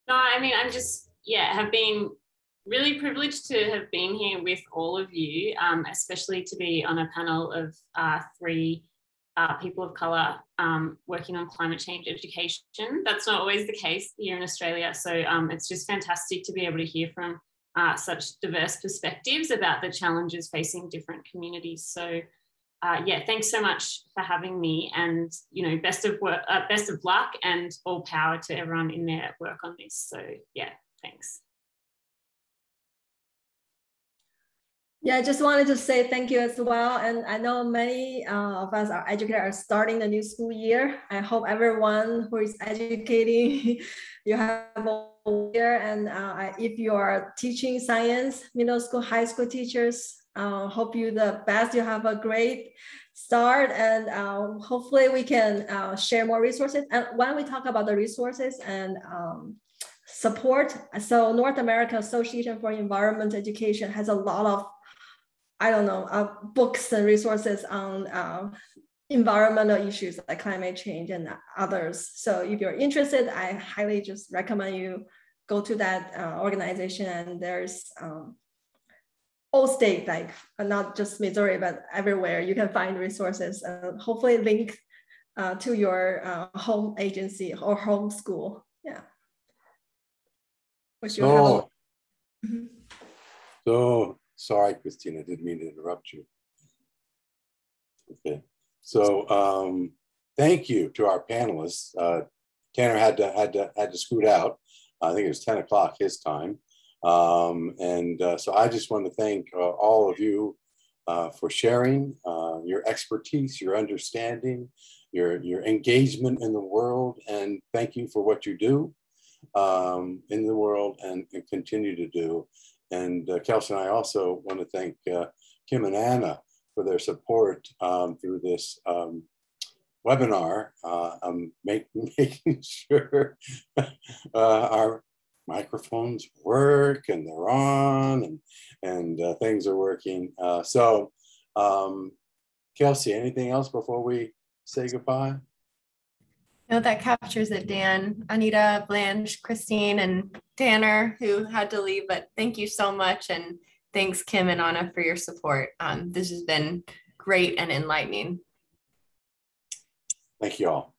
No, I mean, I'm just, have been really privileged to have been here with all of you, especially to be on a panel of 3 people of colour working on climate change education. That's not always the case here in Australia. So it's just fantastic to be able to hear from such diverse perspectives about the challenges facing different communities. So yeah, thanks so much for having me, and best of luck and all power to everyone in their work on this. So yeah, thanks. Yeah, I just wanted to say thank you as well. And I know many of us are educators are starting the new school year. I hope everyone who is educating, you have a year. And if you are teaching science, middle school, high school teachers, hope you the best. You have a great start, and hopefully we can share more resources. And when we talk about the resources and support, so North American Association for Environment Education has a lot of, I don't know, books and resources on environmental issues like climate change and others. So if you're interested, I highly just recommend you go to that organization. And there's all state, like not just Missouri, but everywhere you can find resources, hopefully link to your home agency or home school. Yeah. Which you have a So sorry, Christina, I didn't mean to interrupt you. Okay, so thank you to our panelists. Tanner had to scoot out. I think it was 10 o'clock his time. So I just want to thank all of you for sharing your expertise, your understanding, your engagement in the world, and thank you for what you do in the world and continue to do. And Kelsey and I also want to thank Kim and Anna for their support through this webinar. I'm making sure our microphones work and they're on, and things are working. Kelsey, anything else before we say goodbye? No, that captures it, Dan. Anita, Blanche, Christine, and Tanner, who had to leave, but thank you so much. And thanks, Kim and Anna, for your support. This has been great and enlightening. Thank you all.